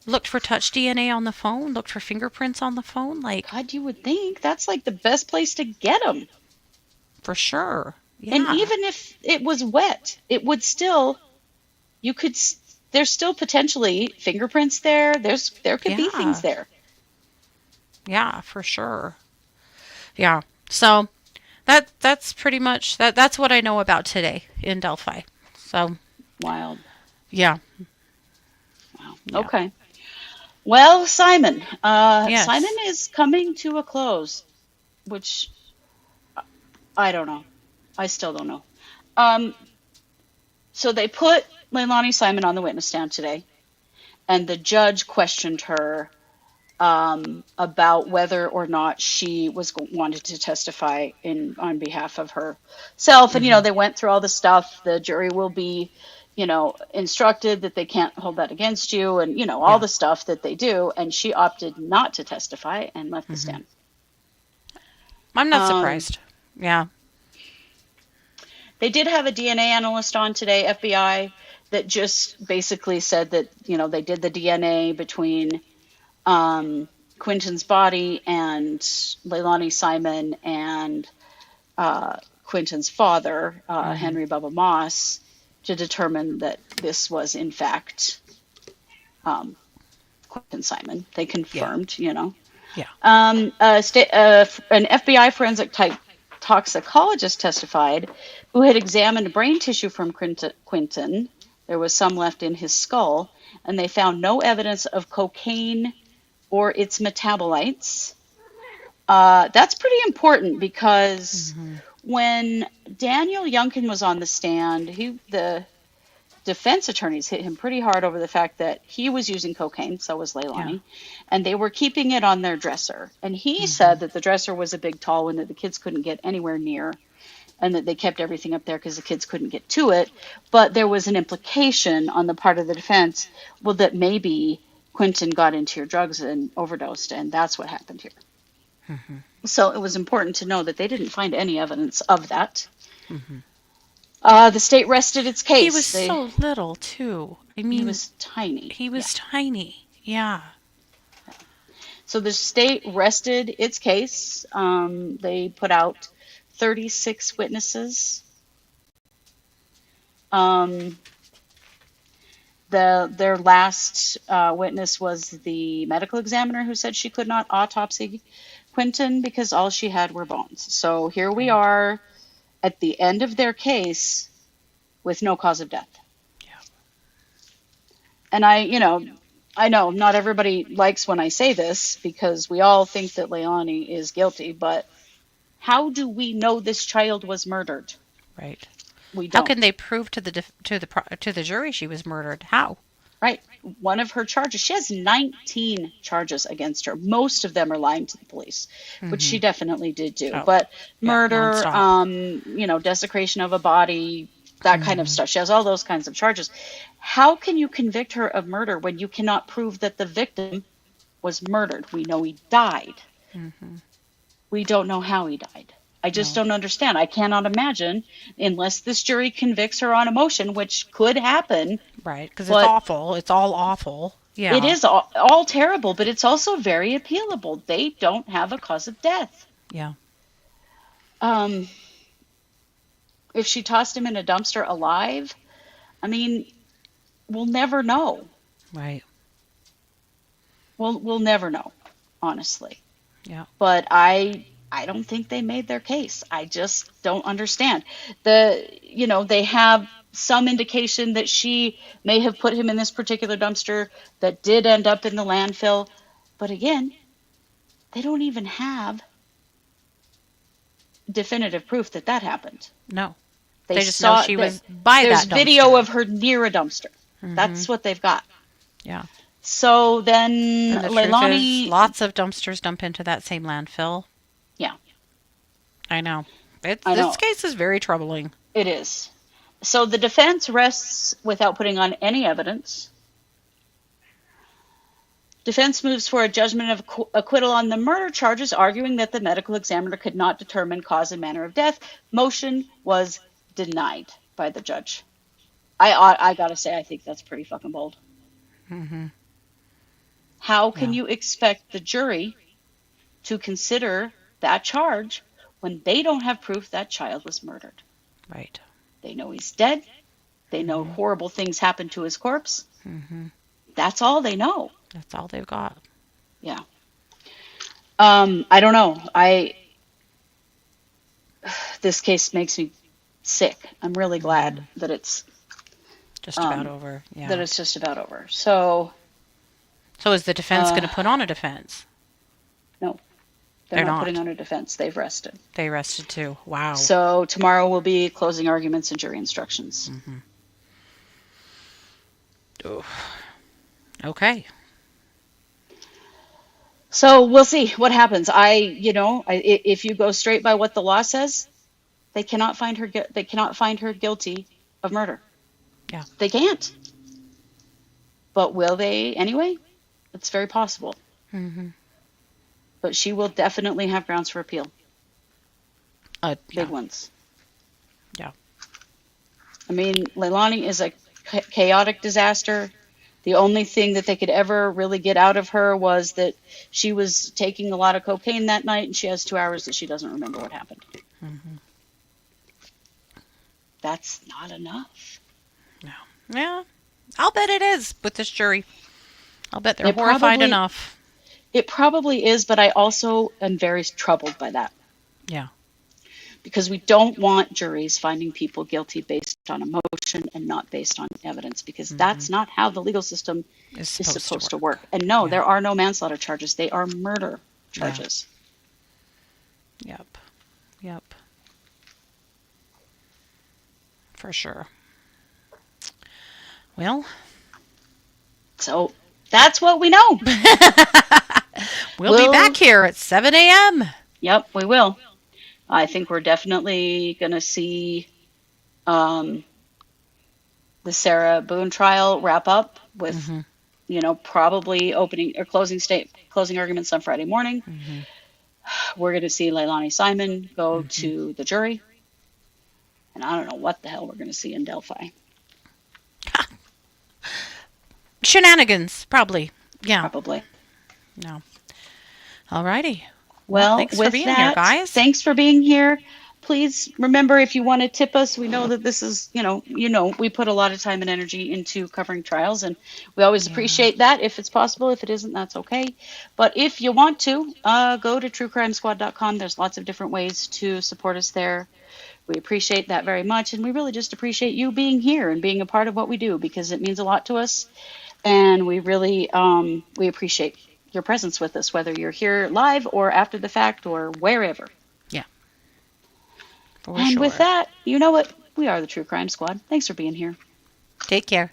S2: looked for touch DNA on the phone, looked for fingerprints on the phone? Like,
S1: God, you would think that's like the best place to get them.
S2: for sure.
S1: And
S2: Yeah.
S1: even if it was wet, it would still, you could, there's still potentially fingerprints there. There could be things
S2: Yeah.
S1: there.
S2: Yeah, for sure. Yeah. So that's pretty much that's what I know about today in Delphi. So,
S1: Wild.
S2: yeah.
S1: Wow.
S2: Yeah.
S1: Okay. Well, Simon, Simon
S2: Yes.
S1: is coming to a close, which I don't know. I still don't know. Um, So they put Leilani Simon on the witness stand today, and the judge questioned her about whether or not she wanted to testify on behalf of herself. And
S2: Mm-hmm.
S1: they went through all the stuff. The jury will be, instructed that they can't hold that against you, and all
S2: Yeah.
S1: the stuff that they do. And she opted not to testify and left the
S2: Mm-hmm.
S1: stand.
S2: I'm not
S1: Um,
S2: surprised. Yeah.
S1: they did have a DNA analyst on today, FBI, that just basically said that they did the DNA between Quentin's body and Leilani Simon and Quentin's father,
S2: Mm-hmm.
S1: Henry Bubba Moss, to determine that this was in fact Quentin Simon. They
S2: Yeah.
S1: confirmed.
S2: Yeah.
S1: An FBI forensic type toxicologist testified who had examined brain tissue from Quentin. There was some left in his skull, and they found no evidence of cocaine or its metabolites. That's pretty important because
S2: Mm-hmm.
S1: when Daniel Youngkin was on the stand, the defense attorneys hit him pretty hard over the fact that he was using cocaine, so was
S2: Yeah.
S1: Leilani, and they were keeping it on their dresser. And he
S2: Mm-hmm.
S1: said that the dresser was a big tall one that the kids couldn't get anywhere near, and that they kept everything up there because the kids couldn't get to it. But there was an implication on the part of the defense, well, that maybe Quentin got into your drugs and overdosed, and that's what happened here.
S2: Mm-hmm.
S1: So it was important to know that they didn't find any evidence of that.
S2: Mm-hmm.
S1: The state rested its
S2: He was
S1: case.
S2: so little too. I
S1: He
S2: mean,
S1: was tiny.
S2: he
S1: Yeah.
S2: was tiny. Yeah.
S1: So the state rested its case. They put out 36 witnesses. Um, their last witness was the medical examiner who said she could not autopsy Quentin because all she had were bones. So here we
S2: Right.
S1: are at the end of their case with no cause of death.
S2: Yeah.
S1: And I know not everybody likes when I say this because we all think that Leilani is guilty, but how do we know this child was murdered?
S2: Right.
S1: We
S2: How can
S1: don't.
S2: they prove to the jury she was murdered? How?
S1: Right? One of her charges, she has 19 charges against her. Most of them are lying to the police, which
S2: Mm-hmm.
S1: she definitely did do.
S2: Oh,
S1: But
S2: yeah,
S1: murder,
S2: nonstop.
S1: desecration of a body, that kind of
S2: Mm-hmm.
S1: stuff. She has all those kinds of charges. How can you convict her of murder when you cannot prove that the victim was murdered? We know he died.
S2: Mm-hmm.
S1: We don't know how he died. I just
S2: No.
S1: don't understand. I cannot imagine, unless this jury convicts her on emotion, which could happen,
S2: Right, because it's
S1: but
S2: awful. It's all awful.
S1: it
S2: Yeah.
S1: is all terrible, but it's also very appealable. They don't have a cause of death.
S2: Yeah.
S1: Um, if she tossed him in a dumpster alive, I mean, we'll never know.
S2: Right.
S1: We'll never know, honestly.
S2: Yeah.
S1: But I don't think they made their case. I just don't understand. They have some indication that she may have put him in this particular dumpster that did end up in the landfill. But again, they don't even have definitive proof that that happened.
S2: No.
S1: They
S2: They just know
S1: saw
S2: she
S1: that
S2: was by
S1: there's
S2: that
S1: video
S2: dumpster.
S1: of her near a dumpster.
S2: Mm-hmm.
S1: That's what they've got.
S2: Yeah.
S1: So then
S2: And the truth is,
S1: Leilani,
S2: lots of dumpsters dump into that same landfill.
S1: yeah,
S2: I know.
S1: I
S2: This
S1: know
S2: case is very troubling.
S1: it is. So the defense rests without putting on any evidence. Defense moves for a judgment of acquittal on the murder charges, arguing that the medical examiner could not determine cause and manner of death. Motion was denied by the judge. I gotta say, I think that's pretty fucking bold.
S2: Mm-hmm.
S1: How can
S2: Yeah.
S1: you expect the jury to consider that charge when they don't have proof that child was murdered?
S2: Right.
S1: They know he's dead. They know
S2: Mm-hmm.
S1: horrible things happened to his corpse.
S2: Mm-hmm.
S1: That's all they know.
S2: That's all they've got.
S1: Yeah. I don't know. This case makes me sick. I'm really glad that it's
S2: Just about over. Yeah.
S1: just about over. So
S2: So is the defense going
S1: uh,
S2: to put on a defense?
S1: no, they're
S2: They're
S1: not putting
S2: not.
S1: on a defense. They've rested.
S2: They rested too. Wow.
S1: So tomorrow will be closing arguments and jury instructions.
S2: Mm-hmm. Ooh, okay.
S1: So we'll see what happens. If you go straight by what the law says, they cannot find her. They cannot find her guilty of murder.
S2: Yeah.
S1: They can't. But will they anyway? It's very possible.
S2: Mm-hmm.
S1: But she will definitely have grounds for appeal. Big
S2: Yeah.
S1: ones.
S2: Yeah.
S1: I mean, Leilani is a chaotic disaster. The only thing that they could ever really get out of her was that she was taking a lot of cocaine that night, and she has 2 hours that she doesn't remember what happened.
S2: Mm-hmm.
S1: That's not enough.
S2: No. Yeah. I'll bet it is with this jury. I'll bet they're
S1: It
S2: horrified
S1: probably
S2: enough.
S1: it probably is, but I also am very troubled by that.
S2: Yeah.
S1: Because we don't want juries finding people guilty based on emotion and not based on evidence, because
S2: Mm-hmm.
S1: that's not how the legal system
S2: Is
S1: is
S2: supposed to
S1: supposed to
S2: work.
S1: work. And no,
S2: Yeah.
S1: there are no manslaughter charges. They are murder
S2: Yeah.
S1: charges.
S2: Yep. Yep. For sure. Well,
S1: So that's what we know.
S2: we'll be back here at 7 a.m.
S1: Yep, we will. I think we're definitely going to see um, the Sarah Boone trial wrap up with,
S2: Mm-hmm.
S1: probably closing arguments on Friday morning.
S2: Mm-hmm.
S1: We're going to see Leilani Simon go
S2: Mm-hmm.
S1: to the jury, and I don't know what the hell we're going to see in Delphi.
S2: Shenanigans, probably. Yeah.
S1: Probably.
S2: No. Alrighty. Well,
S1: Well,
S2: thanks for
S1: with
S2: being here,
S1: that,
S2: guys.
S1: thanks for being here. Please remember, if you want to tip us, we know that this is, we put a lot of time and energy into covering trials, and we always
S2: Yeah.
S1: appreciate that. If it's possible, if it isn't, that's okay. But if you want to, go to truecrimesquad.com. There's lots of different ways to support us there. We appreciate that very much, and we really just appreciate you being here and being a part of what we do, because it means a lot to us, and we really we appreciate your presence with us, whether you're here live or after the fact or wherever.
S2: Yeah. For
S1: And with
S2: sure.
S1: that, you know what? We are the True Crime Squad. Thanks for being here.
S2: Take care.